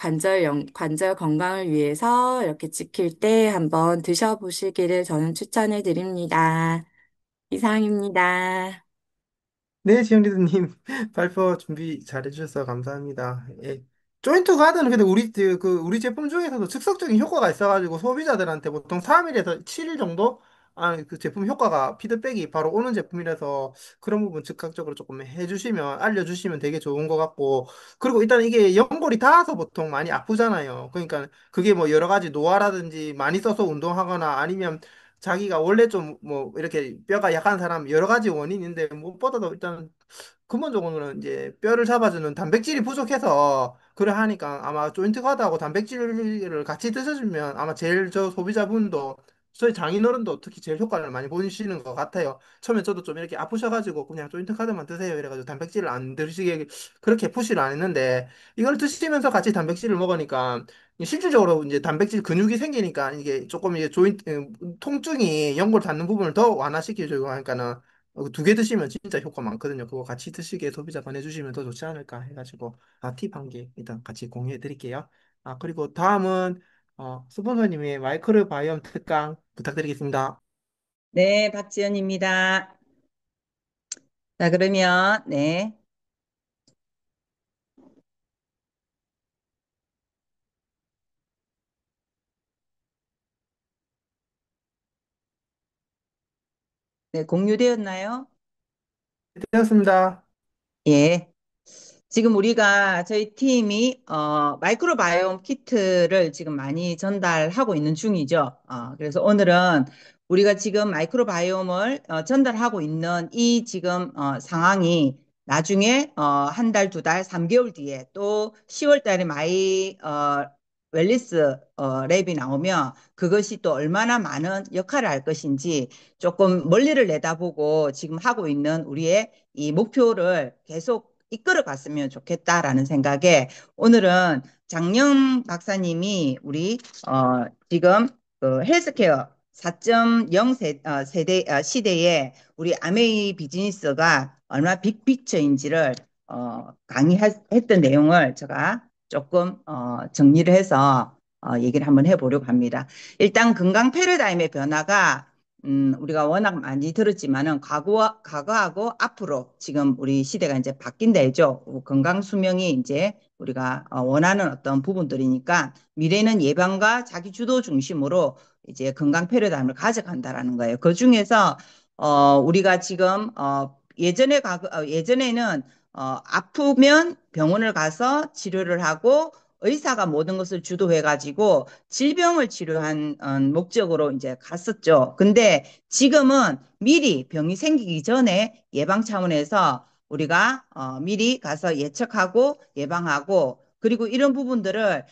관절 건강을 위해서 이렇게 지킬 때 한번 드셔보시기를 저는 추천해 드립니다. 이상입니다. 네, 지영 리더님 발표 준비 잘해주셔서 감사합니다. 예. 조인트 가드는 근데 우리 제품 중에서도 즉석적인 효과가 있어가지고 소비자들한테 보통 3일에서 7일 정도 그 제품 효과가 피드백이 바로 오는 제품이라서 그런 부분 즉각적으로 조금 알려주시면 되게 좋은 것 같고 그리고 일단 이게 연골이 닿아서 보통 많이 아프잖아요. 그러니까 그게 뭐 여러 가지 노화라든지 많이 써서 운동하거나 아니면 자기가 원래 좀 뭐 이렇게 뼈가 약한 사람 여러 가지 원인인데 무엇보다도 일단 근본적으로는 이제 뼈를 잡아주는 단백질이 부족해서 그래 하니까 아마 조인트 가드하고 단백질을 같이 드셔주면 아마 제일 저 소비자분도 저희 장인어른도 특히 제일 효과를 많이 보시는 것 같아요. 처음에 저도 좀 이렇게 아프셔가지고 그냥 조인트 카드만 드세요 이래가지고 단백질을 안 드시게 그렇게 푸시를 안 했는데 이걸 드시면서 같이 단백질을 먹으니까 실질적으로 이제 단백질 근육이 생기니까 이게 조금 이제 통증이 연골 닿는 부분을 더 완화시켜주고 하니까는 두 개 드시면 진짜 효과 많거든요. 그거 같이 드시기에 소비자 보내주시면 더 좋지 않을까 해가지고 팁 한 개 일단 같이 공유해 드릴게요. 그리고 다음은 스폰서님의 마이크로 바이옴 특강 부탁드리겠습니다. 네, 박지연입니다. 자, 그러면, 네. 네, 공유되었나요? 되었습니다. 예. 지금 우리가 저희 팀이 마이크로바이옴 키트를 지금 많이 전달하고 있는 중이죠. 그래서 오늘은 우리가 지금 마이크로바이옴을 전달하고 있는 이 지금 상황이 나중에 한 달, 두 달, 3개월 뒤에 또 10월 달에 마이 웰리스 랩이 나오면 그것이 또 얼마나 많은 역할을 할 것인지 조금 멀리를 내다보고 지금 하고 있는 우리의 이 목표를 계속 이끌어 갔으면 좋겠다라는 생각에 오늘은 장영 박사님이 우리 지금 그 헬스케어 4.0 시대에 우리 아메이 비즈니스가 얼마나 빅피처인지를 강의했던 내용을 제가 조금 정리를 해서 얘기를 한번 해보려고 합니다. 일단 건강 패러다임의 변화가 우리가 워낙 많이 들었지만은 과거하고 앞으로 지금 우리 시대가 이제 바뀐다 했죠. 건강 수명이 이제 우리가 원하는 어떤 부분들이니까 미래는 예방과 자기 주도 중심으로 이제 건강 패러다임을 가져간다라는 거예요. 그 중에서 우리가 지금 예전에는 아프면 병원을 가서 치료를 하고 의사가 모든 것을 주도해가지고 질병을 치료한 목적으로 이제 갔었죠. 근데 지금은 미리 병이 생기기 전에 예방 차원에서 우리가 미리 가서 예측하고 예방하고 그리고 이런 부분들을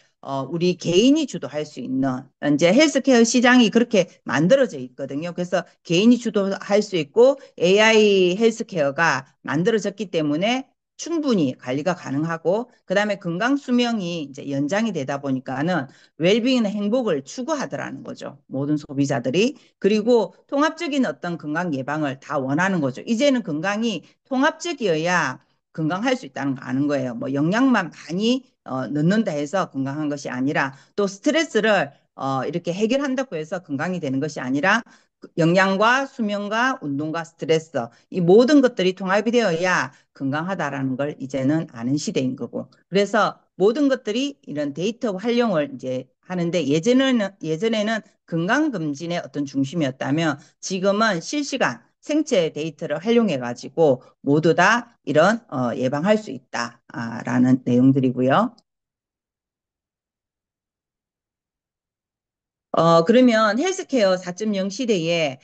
우리 개인이 주도할 수 있는 이제 헬스케어 시장이 그렇게 만들어져 있거든요. 그래서 개인이 주도할 수 있고 AI 헬스케어가 만들어졌기 때문에 충분히 관리가 가능하고 그다음에 건강 수명이 이제 연장이 되다 보니까는 웰빙의 행복을 추구하더라는 거죠. 모든 소비자들이. 그리고 통합적인 어떤 건강 예방을 다 원하는 거죠. 이제는 건강이 통합적이어야 건강할 수 있다는 거 아는 거예요. 뭐 영양만 많이 넣는다 해서 건강한 것이 아니라 또 스트레스를 이렇게 해결한다고 해서 건강이 되는 것이 아니라 영양과 수면과 운동과 스트레스 이 모든 것들이 통합이 되어야 건강하다라는 걸 이제는 아는 시대인 거고 그래서 모든 것들이 이런 데이터 활용을 이제 하는데 예전에는 건강검진의 어떤 중심이었다면 지금은 실시간 생체 데이터를 활용해 가지고 모두 다 이런 예방할 수 있다라는 내용들이고요. 그러면 헬스케어 4.0 시대에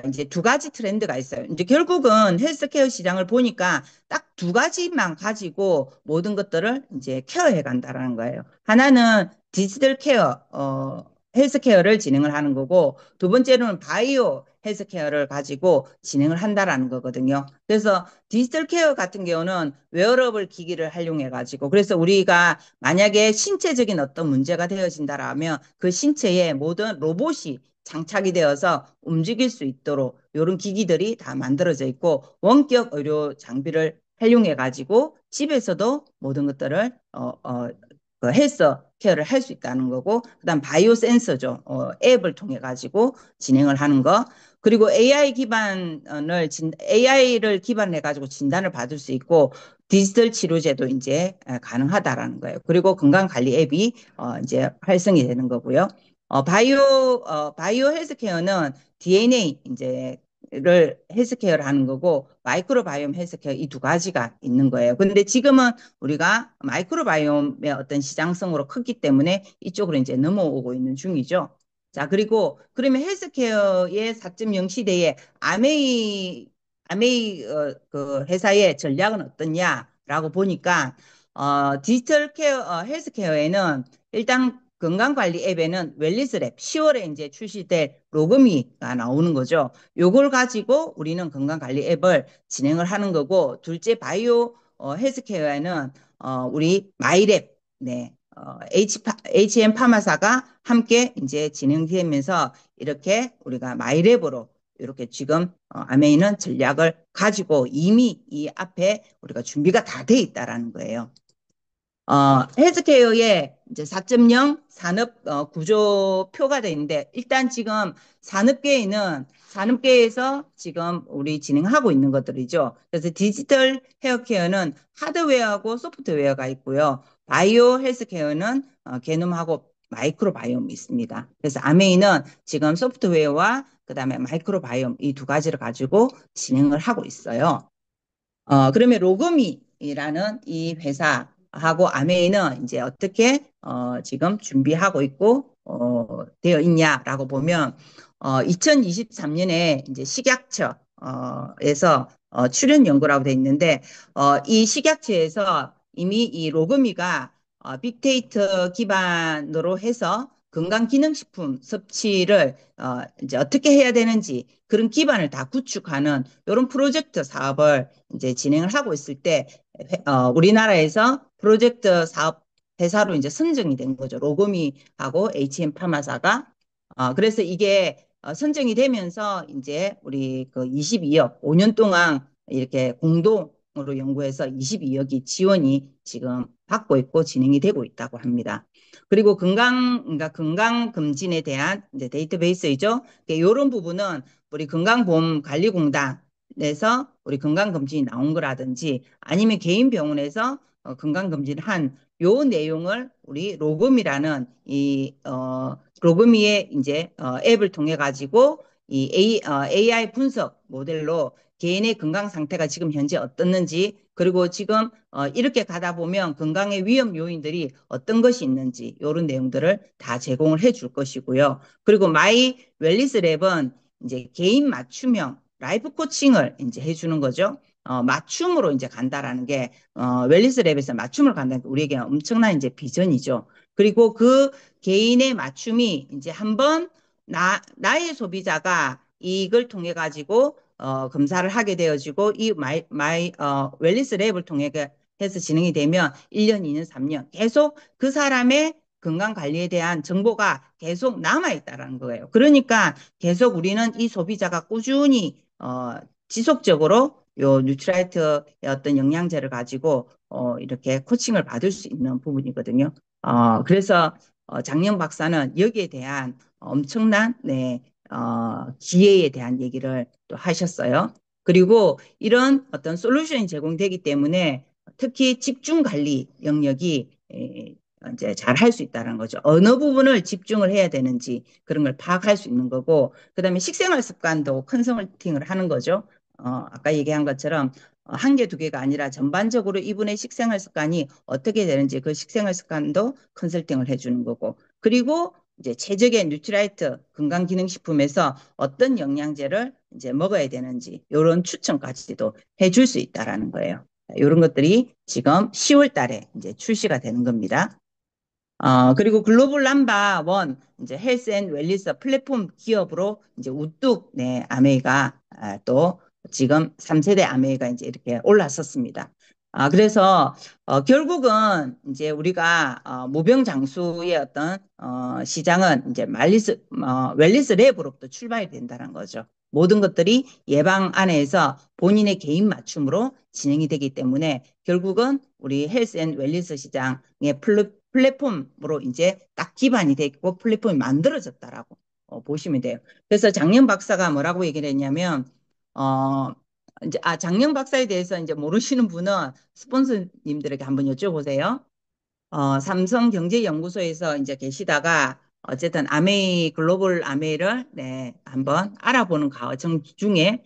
이제 두 가지 트렌드가 있어요. 이제 결국은 헬스케어 시장을 보니까 딱 두 가지만 가지고 모든 것들을 이제 케어해 간다라는 거예요. 하나는 디지털 케어, 헬스케어를 진행을 하는 거고, 두 번째로는 바이오 헬스케어를 가지고 진행을 한다라는 거거든요. 그래서 디지털 케어 같은 경우는 웨어러블 기기를 활용해 가지고, 그래서 우리가 만약에 신체적인 어떤 문제가 되어진다라면 그 신체에 모든 로봇이 장착이 되어서 움직일 수 있도록 이런 기기들이 다 만들어져 있고 원격 의료 장비를 활용해 가지고 집에서도 모든 것들을 그 헬스 케어를 할 수 있다는 거고 그다음 바이오 센서죠. 앱을 통해 가지고 진행을 하는 거. 그리고 AI를 기반해 가지고 진단을 받을 수 있고 디지털 치료제도 이제 가능하다라는 거예요. 그리고 건강관리 앱이 이제 활성이 되는 거고요. 바이오 헬스케어는 DNA 이제를 헬스케어를 하는 거고 마이크로바이옴 헬스케어 이 두 가지가 있는 거예요. 근데 지금은 우리가 마이크로바이옴의 어떤 시장성으로 컸기 때문에 이쪽으로 이제 넘어오고 있는 중이죠. 자, 그리고 그러면 헬스케어의 4.0 시대에 아메이 그 회사의 전략은 어떻냐라고 보니까 디지털 케어 헬스케어에는 일단 건강관리 앱에는 웰니스랩 10월에 이제 출시될 로그미가 나오는 거죠. 요걸 가지고 우리는 건강관리 앱을 진행을 하는 거고 둘째 바이오 헬스케어에는 우리 마이랩 네. HM 파마사가 함께 이제 진행되면서 이렇게 우리가 마이랩으로 이렇게 지금 아메이는 전략을 가지고 이미 이 앞에 우리가 준비가 다 돼 있다라는 거예요. 헬스케어의 이제 4.0 산업 구조표가 돼 있는데 일단 지금 산업계에서 지금 우리 진행하고 있는 것들이죠. 그래서 디지털 헤어케어는 하드웨어하고 소프트웨어가 있고요. 바이오 헬스케어는 게놈하고 마이크로바이옴이 있습니다. 그래서 아메이는 지금 소프트웨어와 그다음에 마이크로바이옴 이 두 가지를 가지고 진행을 하고 있어요. 그러면 로금이라는 이 회사하고 아메이는 이제 어떻게 지금 준비하고 있고 되어 있냐라고 보면 2023년에 이제 식약처에서 출연 연구라고 돼 있는데 이 식약처에서 이미 이 로그미가 빅데이터 기반으로 해서 건강기능식품 섭취를 이제 어떻게 해야 되는지 그런 기반을 다 구축하는 이런 프로젝트 사업을 이제 진행을 하고 있을 때 우리나라에서 프로젝트 사업 회사로 이제 선정이 된 거죠. 로그미하고 HM 파마사가 그래서 이게 선정이 되면서 이제 우리 그 22억 5년 동안 이렇게 공동으로 연구해서 22억이 지원이 지금 받고 있고 진행이 되고 있다고 합니다. 그리고 그러니까 건강검진에 대한 이제 데이터베이스이죠. 이런 부분은 우리 건강보험관리공단에서 우리 건강검진이 나온 거라든지 아니면 개인 병원에서 건강검진을 한 요 내용을 우리 로금이라는 로그미의 이제 앱을 통해 가지고 이 AI 분석 모델로 개인의 건강 상태가 지금 현재 어떻는지 그리고 지금 이렇게 가다 보면 건강의 위험 요인들이 어떤 것이 있는지 이런 내용들을 다 제공을 해줄 것이고요. 그리고 마이 웰리스 랩은 이제 개인 맞춤형 라이프 코칭을 이제 해주는 거죠. 맞춤으로 이제 간다라는 게 웰리스 랩에서 맞춤을 간다는 게 우리에게 엄청난 이제 비전이죠. 그리고 그 개인의 맞춤이 이제 한번 나의 소비자가 이걸 통해 가지고 검사를 하게 되어지고 이 웰리스 랩을 통해 해서 진행이 되면 1년, 2년, 3년 계속 그 사람의 건강 관리에 대한 정보가 계속 남아 있다라는 거예요. 그러니까 계속 우리는 이 소비자가 꾸준히 지속적으로 요 뉴트라이트의 어떤 영양제를 가지고 이렇게 코칭을 받을 수 있는 부분이거든요. 그래서 장영 박사는 여기에 대한 엄청난 기회에 대한 얘기를 또 하셨어요. 그리고 이런 어떤 솔루션이 제공되기 때문에 특히 집중 관리 영역이 이제 잘 할 수 있다는 거죠. 어느 부분을 집중을 해야 되는지 그런 걸 파악할 수 있는 거고, 그다음에 식생활 습관도 컨설팅을 하는 거죠. 아까 얘기한 것처럼 한 개, 두 개가 아니라 전반적으로 이분의 식생활 습관이 어떻게 되는지 그 식생활 습관도 컨설팅을 해주는 거고, 그리고 이제 최적의 뉴트라이트 건강기능식품에서 어떤 영양제를 이제 먹어야 되는지 이런 추천까지도 해줄 수 있다라는 거예요. 이런 것들이 지금 10월 달에 이제 출시가 되는 겁니다. 그리고 글로벌 넘버 원 이제 헬스 앤 웰리스 플랫폼 기업으로 이제 우뚝 아메이가 또 지금 3세대 아메이가 이제 이렇게 올라섰습니다. 그래서 결국은 이제 우리가 무병장수의 어떤 시장은 이제 웰리스 랩으로부터 출발이 된다는 거죠. 모든 것들이 예방 안에서 본인의 개인 맞춤으로 진행이 되기 때문에 결국은 우리 헬스 앤 웰리스 시장의 플랫폼으로 이제 딱 기반이 돼 있고 플랫폼이 만들어졌다라고 보시면 돼요. 그래서 장영 박사가 뭐라고 얘기를 했냐면 이제 장영 박사에 대해서 이제 모르시는 분은 스폰서님들에게 한번 여쭤보세요. 삼성경제연구소에서 이제 계시다가 어쨌든 아메이 글로벌 아메이를 한번 알아보는 과정 중에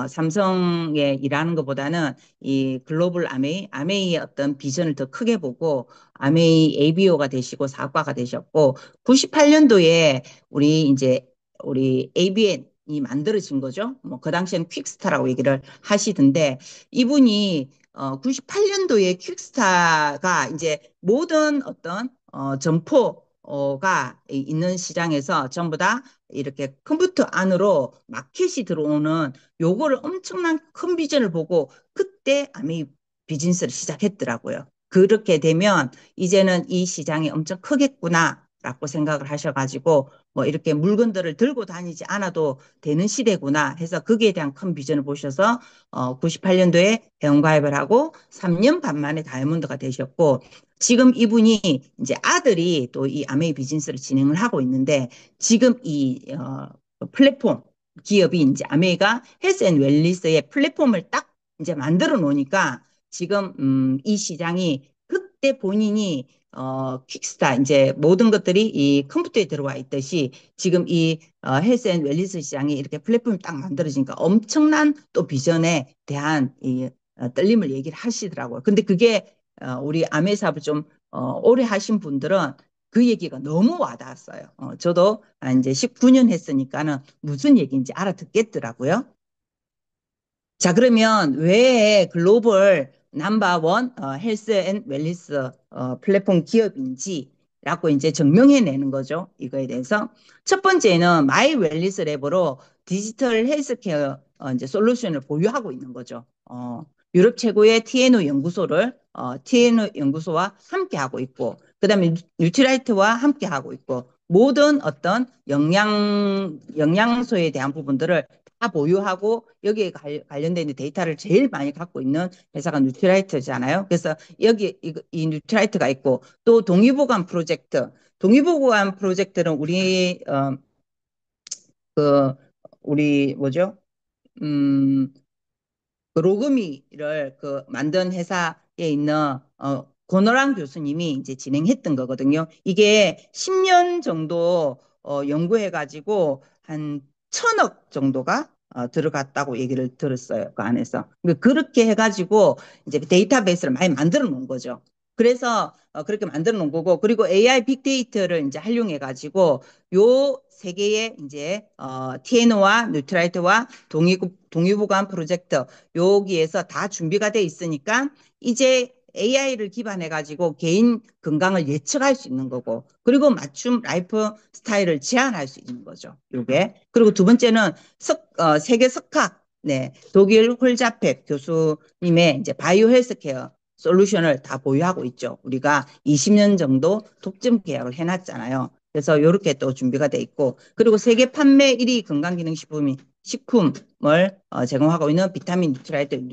삼성에 일하는 것보다는 이 글로벌 아메이의 어떤 비전을 더 크게 보고 아메이 ABO가 되시고 사업가가 되셨고 98년도에 우리 ABN이 만들어진 거죠. 뭐 그 당시에는 퀵스타라고 얘기를 하시던데 이분이 98년도에 퀵스타가 이제 모든 어떤 점포가 있는 시장에서 전부 다 이렇게 컴퓨터 안으로 마켓이 들어오는 요거를 엄청난 큰 비전을 보고 그때 아메이 비즈니스를 시작했더라고요. 그렇게 되면 이제는 이 시장이 엄청 크겠구나라고 생각을 하셔가지고 뭐 이렇게 물건들을 들고 다니지 않아도 되는 시대구나 해서 거기에 대한 큰 비전을 보셔서 98년도에 회원가입을 하고 3년 반 만에 다이아몬드가 되셨고 지금 이분이 이제 아들이 또 이 아메이 비즈니스를 진행을 하고 있는데 지금 이 플랫폼 기업이 이제 아메이가 헬스 앤 웰리스의 플랫폼을 딱 이제 만들어 놓으니까 지금 이 시장이 그때 본인이 퀵스타 이제 모든 것들이 이 컴퓨터에 들어와 있듯이 지금 이 헬스 앤 웰리스 시장이 이렇게 플랫폼이 딱 만들어지니까 엄청난 또 비전에 대한 이 떨림을 얘기를 하시더라고요. 근데 그게 우리 아메 사업을 좀 오래 하신 분들은 그 얘기가 너무 와닿았어요. 저도 이제 19년 했으니까는 무슨 얘기인지 알아듣겠더라고요. 자, 그러면 왜 글로벌 넘버원 헬스 앤 웰니스 플랫폼 기업인지라고 이제 증명해내는 거죠. 이거에 대해서. 첫 번째는 마이 웰니스 랩으로 디지털 헬스케어 이제 솔루션을 보유하고 있는 거죠. 유럽 최고의 TNO 연구소를 TNO 연구소와 함께 하고 있고, 그다음에 뉴트라이트와 함께 하고 있고, 모든 어떤 영양소에 대한 부분들을 다 보유하고 여기에 관련된 데이터를 제일 많이 갖고 있는 회사가 뉴트라이트잖아요. 그래서 여기 이 뉴트라이트가 있고 또 동의보관 프로젝트. 동의보관 프로젝트는 그 우리 뭐죠? 음, 그 로그미를 만든 회사에 있는 권호랑 교수님이 이제 진행했던 거거든요. 이게 10년 정도 연구해가지고 한 1,000억 정도가 들어갔다고 얘기를 들었어요. 그 안에서. 그렇게 해가지고 이제 데이터베이스를 많이 만들어 놓은 거죠. 그래서 그렇게 만들어 놓은 거고, 그리고 AI 빅데이터를 이제 활용해가지고 요 세 개의 이제 TNO와 뉴트라이트와 동의보관 프로젝트 여기에서 다 준비가 돼 있으니까 이제 AI를 기반해 가지고 개인 건강을 예측할 수 있는 거고, 그리고 맞춤 라이프 스타일을 제한할 수 있는 거죠. 요게. 그리고 두 번째는 세계 석학, 네, 독일 홀자펙 교수님의 이제 바이오 헬스케어 솔루션을 다 보유하고 있죠. 우리가 20년 정도 독점 계약을 해놨잖아요. 그래서 이렇게 또 준비가 돼 있고, 그리고 세계 판매 1위 식품을 제공하고 있는 비타민 뉴트라이트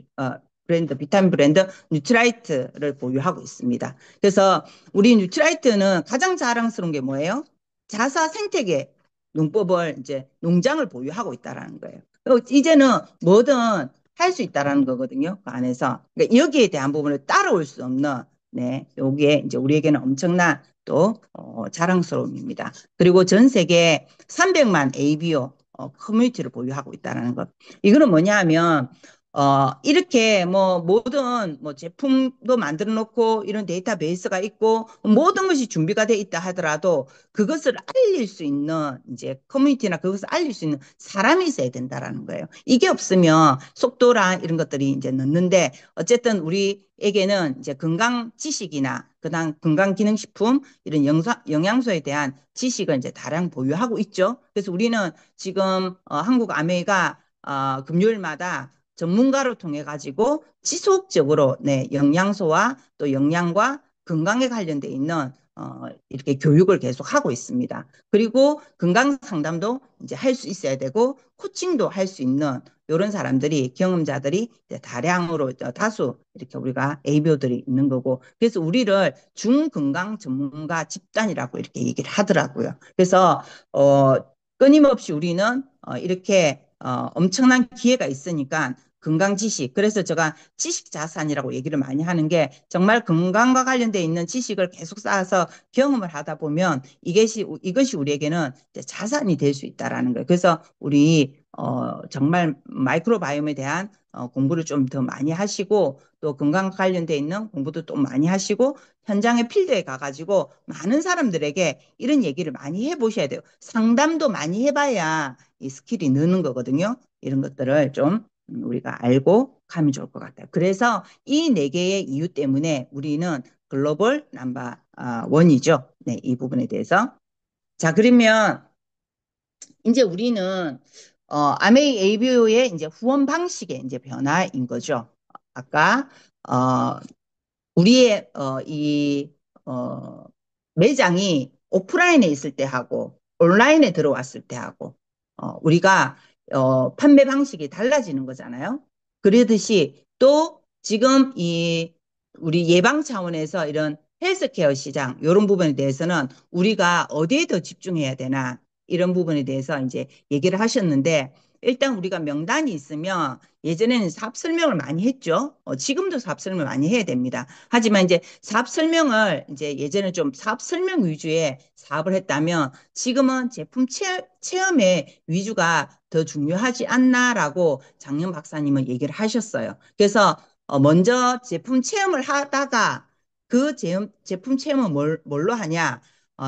비타민 브랜드 뉴트라이트를 보유하고 있습니다. 그래서 우리 뉴트라이트는 가장 자랑스러운 게 뭐예요? 자사 생태계 농법을 이제 농장을 보유하고 있다라는 거예요. 이제는 뭐든 할 수 있다라는 거거든요. 그 안에서. 그러니까 여기에 대한 부분을 따라올 수 없는, 네, 여기에 이제 우리에게는 엄청난 또 자랑스러움입니다. 그리고 전 세계 300만 ABO 커뮤니티를 보유하고 있다는 것. 이거는 뭐냐 하면 이렇게 뭐 모든 뭐 제품도 만들어 놓고 이런 데이터베이스가 있고 모든 것이 준비가 돼 있다 하더라도 그것을 알릴 수 있는 이제 커뮤니티나 그것을 알릴 수 있는 사람이 있어야 된다라는 거예요. 이게 없으면 속도랑 이런 것들이 이제 늦는데 어쨌든 우리에게는 이제 건강 지식이나 그다음 건강기능식품 이런 영양소에 대한 지식을 이제 다량 보유하고 있죠. 그래서 우리는 지금 한국 아메이가 금요일마다 전문가를 통해 가지고 지속적으로 네, 영양소와 또 영양과 건강에 관련돼 있는 이렇게 교육을 계속 하고 있습니다. 그리고 건강 상담도 이제 할 수 있어야 되고 코칭도 할 수 있는 이런 사람들이 경험자들이 다량으로 다수 이렇게 우리가 ABO들이 있는 거고, 그래서 우리를 중건강 전문가 집단이라고 이렇게 얘기를 하더라고요. 그래서 끊임없이 우리는 이렇게 엄청난 기회가 있으니까 건강 지식. 그래서 제가 지식 자산이라고 얘기를 많이 하는 게 정말 건강과 관련돼 있는 지식을 계속 쌓아서 경험을 하다 보면 이것이 우리에게는 자산이 될 수 있다라는 거예요. 그래서 우리 정말 마이크로바이옴에 대한 공부를 좀 더 많이 하시고 또 건강 관련돼 있는 공부도 또 많이 하시고 현장의 필드에 가가지고 많은 사람들에게 이런 얘기를 많이 해보셔야 돼요. 상담도 많이 해봐야 이 스킬이 느는 거거든요. 이런 것들을 좀 우리가 알고 가면 좋을 것 같아요. 그래서 이 네 개의 이유 때문에 우리는 글로벌 넘버 원이죠. 네, 이 부분에 대해서. 자, 그러면 이제 우리는 아메이 ABO의 이제 후원 방식의 이제 변화인 거죠. 아까 우리의 이 매장이 오프라인에 있을 때 하고 온라인에 들어왔을 때 하고 우리가 판매 방식이 달라지는 거잖아요. 그러듯이 또 지금 이 우리 예방 차원에서 이런 헬스케어 시장 이런 부분에 대해서는 우리가 어디에 더 집중해야 되나 이런 부분에 대해서 이제 얘기를 하셨는데, 일단 우리가 명단이 있으면 예전에는 사업 설명을 많이 했죠. 지금도 사업 설명을 많이 해야 됩니다. 하지만 이제 사업 설명을 이제 예전에 좀 사업 설명 위주의 사업을 했다면 지금은 제품 체험의 위주가 더 중요하지 않나라고 장영 박사님은 얘기를 하셨어요. 그래서 먼저 제품 체험을 하다가 그 제품 체험은 뭘로 하냐?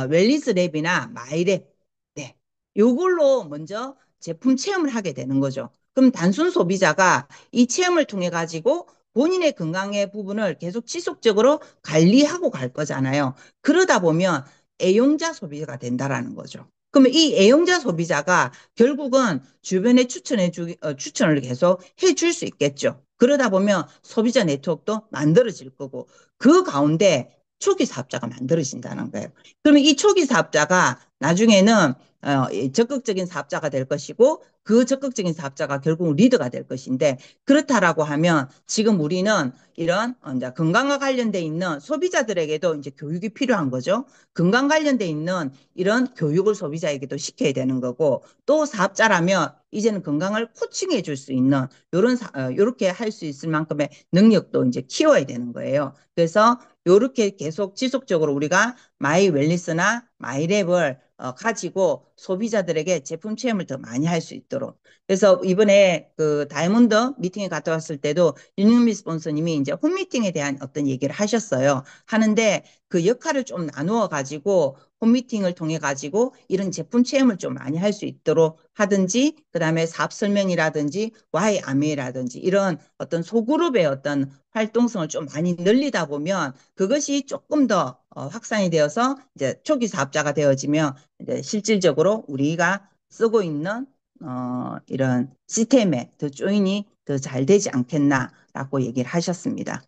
웰니스 랩이나 마이랩. 네. 요걸로 먼저 제품 체험을 하게 되는 거죠. 그럼 단순 소비자가 이 체험을 통해 가지고 본인의 건강의 부분을 계속 지속적으로 관리하고 갈 거잖아요. 그러다 보면 애용자 소비자가 된다라는 거죠. 그러면 이 애용자 소비자가 결국은 주변에 추천을 계속 해줄 수 있겠죠. 그러다 보면 소비자 네트워크도 만들어질 거고 그 가운데 초기 사업자가 만들어진다는 거예요. 그러면 이 초기 사업자가 나중에는 적극적인 사업자가 될 것이고 그 적극적인 사업자가 결국 리더가 될 것인데 그렇다라고 하면 지금 우리는 이런 이제 건강과 관련돼 있는 소비자들에게도 이제 교육이 필요한 거죠. 건강 관련돼 있는 이런 교육을 소비자에게도 시켜야 되는 거고 또 사업자라면 이제는 건강을 코칭해 줄 수 있는 요렇게 할 수 있을 만큼의 능력도 이제 키워야 되는 거예요. 그래서 요렇게 계속 지속적으로 우리가 마이 웰니스나 마이랩을 가지고 소비자들에게 제품 체험을 더 많이 할 수 있도록. 그래서 이번에 그 다이아몬드 미팅에 갔다 왔을 때도 윤유미 스폰서님이 이제 홈미팅에 대한 어떤 얘기를 하셨어요. 하는데 그 역할을 좀 나누어 가지고 홈미팅을 통해 가지고 이런 제품 체험을 좀 많이 할 수 있도록 하든지 그다음에 사업 설명이라든지 와이 아메이라든지 이런 어떤 소그룹의 어떤 활동성을 좀 많이 늘리다 보면 그것이 조금 더 확산이 되어서 이제 초기 사업자가 되어지면 이제 실질적으로 우리가 쓰고 있는 이런 시스템에 더 조인이 더 잘 되지 않겠나라고 얘기를 하셨습니다.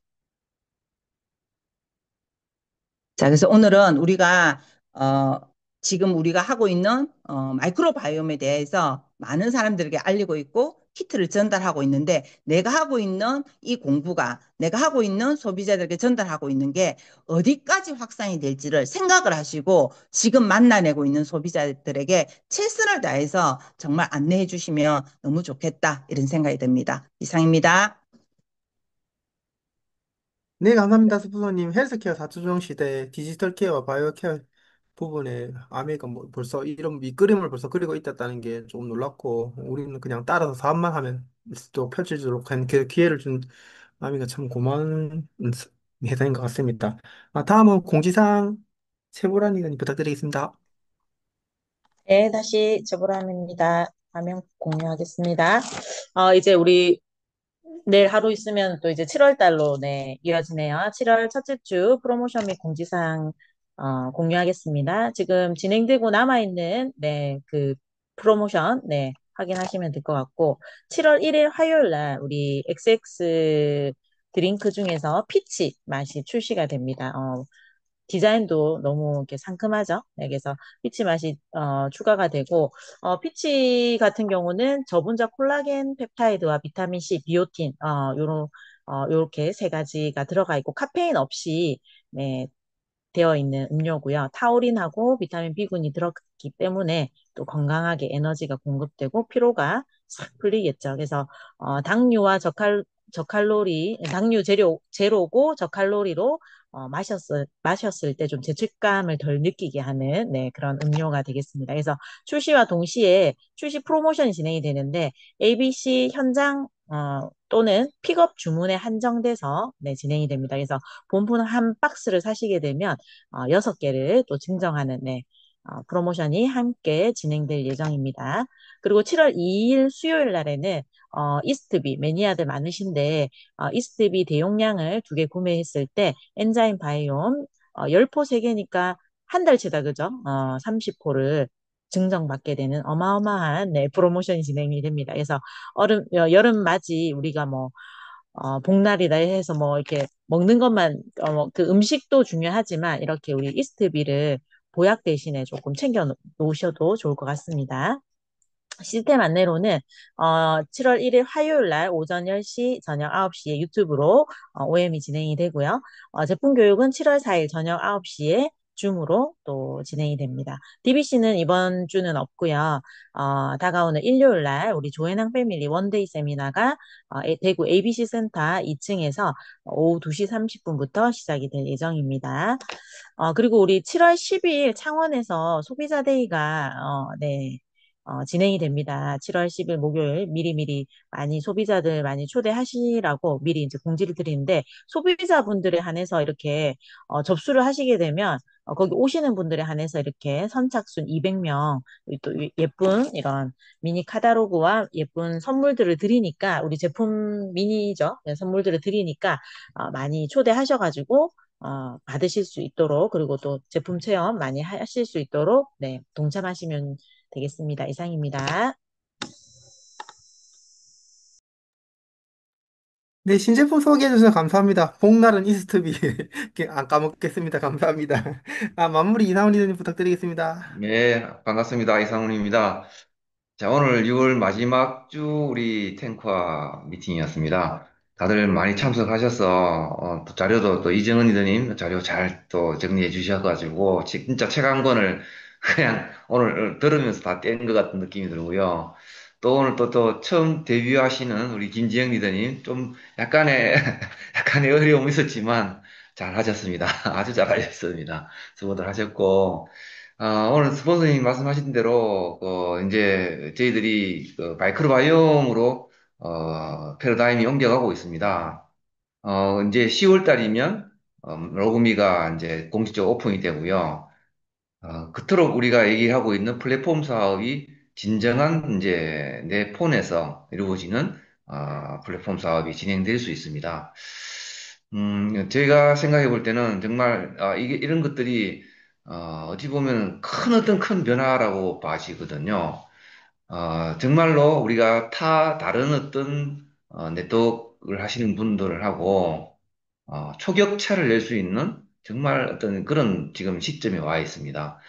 자, 그래서 오늘은 우리가 어, 지금 우리가 하고 있는 마이크로바이옴에 대해서 많은 사람들에게 알리고 있고 키트를 전달하고 있는데 내가 하고 있는 이 공부가 내가 하고 있는 소비자들에게 전달하고 있는 게 어디까지 확산이 될지를 생각을 하시고 지금 만나내고 있는 소비자들에게 최선을 다해서 정말 안내해 주시면 너무 좋겠다 이런 생각이 듭니다. 이상입니다. 네, 감사합니다, 스푸서님. 헬스케어 4.0 시대 디지털 케어와 바이오 케어 부분에 아메리카 뭐 벌써 이런 밑그림을 벌써 그리고 있다는 게 조금 놀랍고 우리는 그냥 따라서 사업만 하면 또 펼쳐지도록 한 기회를 준 아미가 참 고마운 회사인 것 같습니다. 다음은 공지사항 최보란 의원님 부탁드리겠습니다. 네, 다시 저보람입니다. 화면 공유하겠습니다. 이제 우리 내일 하루 있으면 또 이제 7월 달로 네, 이어지네요. 7월 첫째 주 프로모션 및 공지사항 공유하겠습니다. 지금 진행되고 남아있는 네, 그 프로모션 네, 확인하시면 될 것 같고 7월 1일 화요일 날 우리 XX 드링크 중에서 피치 맛이 출시가 됩니다. 디자인도 너무 이렇게 상큼하죠. 네, 그래서 피치 맛이 추가가 되고 피치 같은 경우는 저분자 콜라겐 펩타이드와 비타민 C, 비오틴 요렇게 세 가지가 들어가 있고 카페인 없이 네, 되어 있는 음료고요. 타우린하고 비타민 B군이 들어갔기 때문에 또 건강하게 에너지가 공급되고 피로가 싹 풀리겠죠. 그래서 당류와 저칼로리, 당류 제로고 저칼로리로 마셨을 때 좀 죄책감을 덜 느끼게 하는 네, 그런 음료가 되겠습니다. 그래서 출시와 동시에 출시 프로모션이 진행이 되는데 ABC 현장 또는 픽업 주문에 한정돼서 네, 진행이 됩니다. 그래서 본품 한 박스를 사시게 되면 6개를 또 증정하는 네, 프로모션이 함께 진행될 예정입니다. 그리고 7월 2일 수요일 날에는 이스트비 매니아들 많으신데 이스트비 대용량을 2개 구매했을 때 엔자임 바이옴 10포 3개니까 한 달치다 그죠? 30포를 증정받게 되는 어마어마한 네, 프로모션이 진행이 됩니다. 그래서 여름 맞이 우리가 뭐 복날이다 해서 뭐 이렇게 먹는 것만 그 음식도 중요하지만 이렇게 우리 이스트비를 보약 대신에 조금 챙겨 놓으셔도 좋을 것 같습니다. 시스템 안내로는 7월 1일 화요일 날 오전 10시, 저녁 9시에 유튜브로 OM이 진행이 되고요. 제품 교육은 7월 4일 저녁 9시에 줌으로 또 진행이 됩니다. DBC는 이번 주는 없고요. 다가오는 일요일 날 우리 조혜낭 패밀리 원데이 세미나가 대구 ABC 센터 2층에서 오후 2시 30분부터 시작이 될 예정입니다. 그리고 우리 7월 12일 창원에서 소비자 데이가 네, 진행이 됩니다. 7월 10일 목요일 미리미리 많이 소비자들 많이 초대하시라고 미리 이제 공지를 드리는데 소비자분들에 한해서 이렇게 접수를 하시게 되면 거기 오시는 분들에 한해서 이렇게 선착순 200명 또 예쁜 이런 미니 카다로그와 예쁜 선물들을 드리니까 우리 제품 미니죠. 네, 선물들을 드리니까 많이 초대하셔가지고 받으실 수 있도록 그리고 또 제품 체험 많이 하실 수 있도록 네, 동참하시면 되겠습니다. 이상입니다. 네, 신제품 소개해 주셔서 감사합니다. 복날은 이스트비 이렇게 안 까먹겠습니다. 감사합니다. 마무리 이상훈 리더님 부탁드리겠습니다. 네, 반갑습니다. 이상훈입니다. 자, 오늘 6월 마지막 주 우리 탱커 미팅이었습니다. 다들 많이 참석하셔서, 또 자료도 또 이정은 리더님 자료 잘 또 정리해 주셔가지고, 진짜 책 한 권을 그냥 오늘 들으면서 다 뗀 것 같은 느낌이 들고요. 또 오늘 또 처음 데뷔하시는 우리 김지영 리더님 좀 약간의, 약간의 어려움이 있었지만 잘 하셨습니다. 아주 잘 하셨습니다. 수고들 하셨고, 오늘 스폰서님 말씀하신 대로, 이제 저희들이 그 마이크로바이옴으로, 패러다임이 옮겨가고 있습니다. 이제 10월 달이면, 로그미가 이제 공식적으로 오픈이 되고요. 그토록 우리가 얘기하고 있는 플랫폼 사업이 진정한 이제 내 폰에서 이루어지는, 플랫폼 사업이 진행될 수 있습니다. 제가 생각해 볼 때는 정말, 이런 것들이, 어찌 보면 큰 어떤 큰 변화라고 봐지거든요. 정말로 우리가 다른 어떤, 네트워크를 하시는 분들하고, 초격차를 낼 수 있는 정말 어떤 그런 지금 시점에 와 있습니다.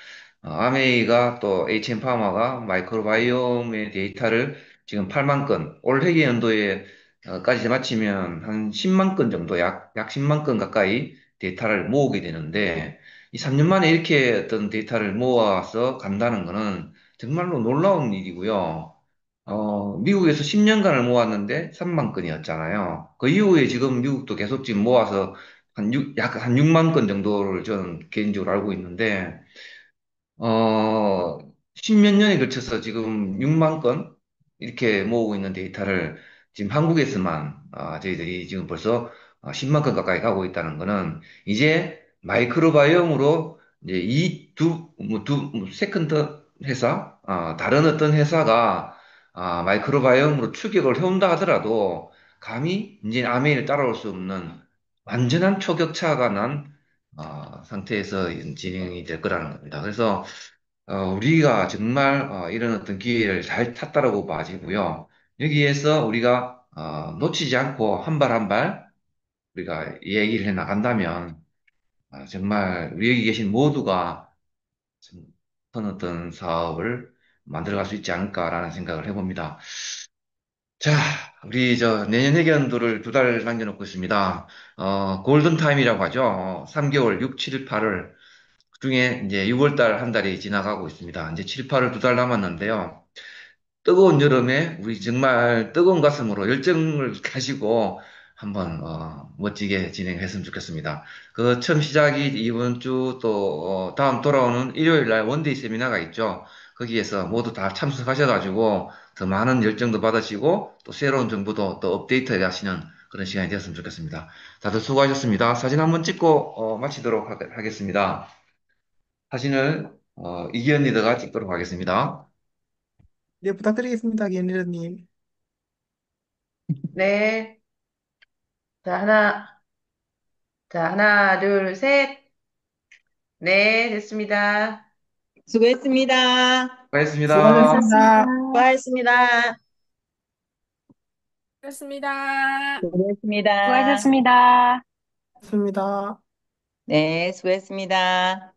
아메이가 또 HM파마가 마이크로바이옴의 데이터를 지금 8만 건, 올 회계 연도에 까지 마치면 한 10만 건 정도, 약 10만 건 가까이 데이터를 모으게 되는데, 이 3년 만에 이렇게 어떤 데이터를 모아서 간다는 거는 정말로 놀라운 일이고요. 미국에서 10년간을 모았는데 3만 건이었잖아요. 그 이후에 지금 미국도 계속 지금 모아서 약 한 6만 건 정도를 저는 개인적으로 알고 있는데, 어, 십몇 년에 걸쳐서 지금 6만 건 이렇게 모으고 있는 데이터를 지금 한국에서만 저희들이 지금 벌써 10만 건 가까이 가고 있다는 거는 이제 마이크로바이옴으로 이제 세컨드 회사, 다른 어떤 회사가 마이크로바이옴으로 추격을 해온다 하더라도 감히 이제 아메이를 따라올 수 없는 완전한 초격차가 난 상태에서 진행이 될 거라는 겁니다. 그래서 우리가 정말 이런 어떤 기회를 잘 탔다라고 봐지고요. 여기에서 우리가 놓치지 않고 한 발 한 발 우리가 얘기를 해 나간다면 정말 우리 여기 계신 모두가 좀 큰 어떤 사업을 만들어갈 수 있지 않을까라는 생각을 해봅니다. 자, 우리 내년 회견도를 2달 남겨놓고 있습니다. 골든타임이라고 하죠. 3개월, 6, 7, 8월 그중에 이제 6월 달 한 달이 지나가고 있습니다. 이제 7, 8월 2달 남았는데요. 뜨거운 여름에 우리 정말 뜨거운 가슴으로 열정을 가지고 한번 멋지게 진행했으면 좋겠습니다. 그 처음 시작이 이번 주 또 다음 돌아오는 일요일 날 원데이 세미나가 있죠. 거기에서 모두 다 참석하셔가지고 더 많은 열정도 받으시고 또 새로운 정보도 또 업데이트 하시는 그런 시간이 되었으면 좋겠습니다. 다들 수고하셨습니다. 사진 한번 찍고 마치도록 하겠습니다. 사진을 이기현 리더가 찍도록 하겠습니다. 네, 부탁드리겠습니다. 기현 리더님. 네. 자, 하나, 둘, 셋. 네, 됐습니다. 수고했습니다. 수고하셨습니다. 수고하셨습니다. 수고하셨습니다. 그렇습니다. 수고했습니다. 수고하셨습니다. 수고하셨습니다. 네, 수고했습니다.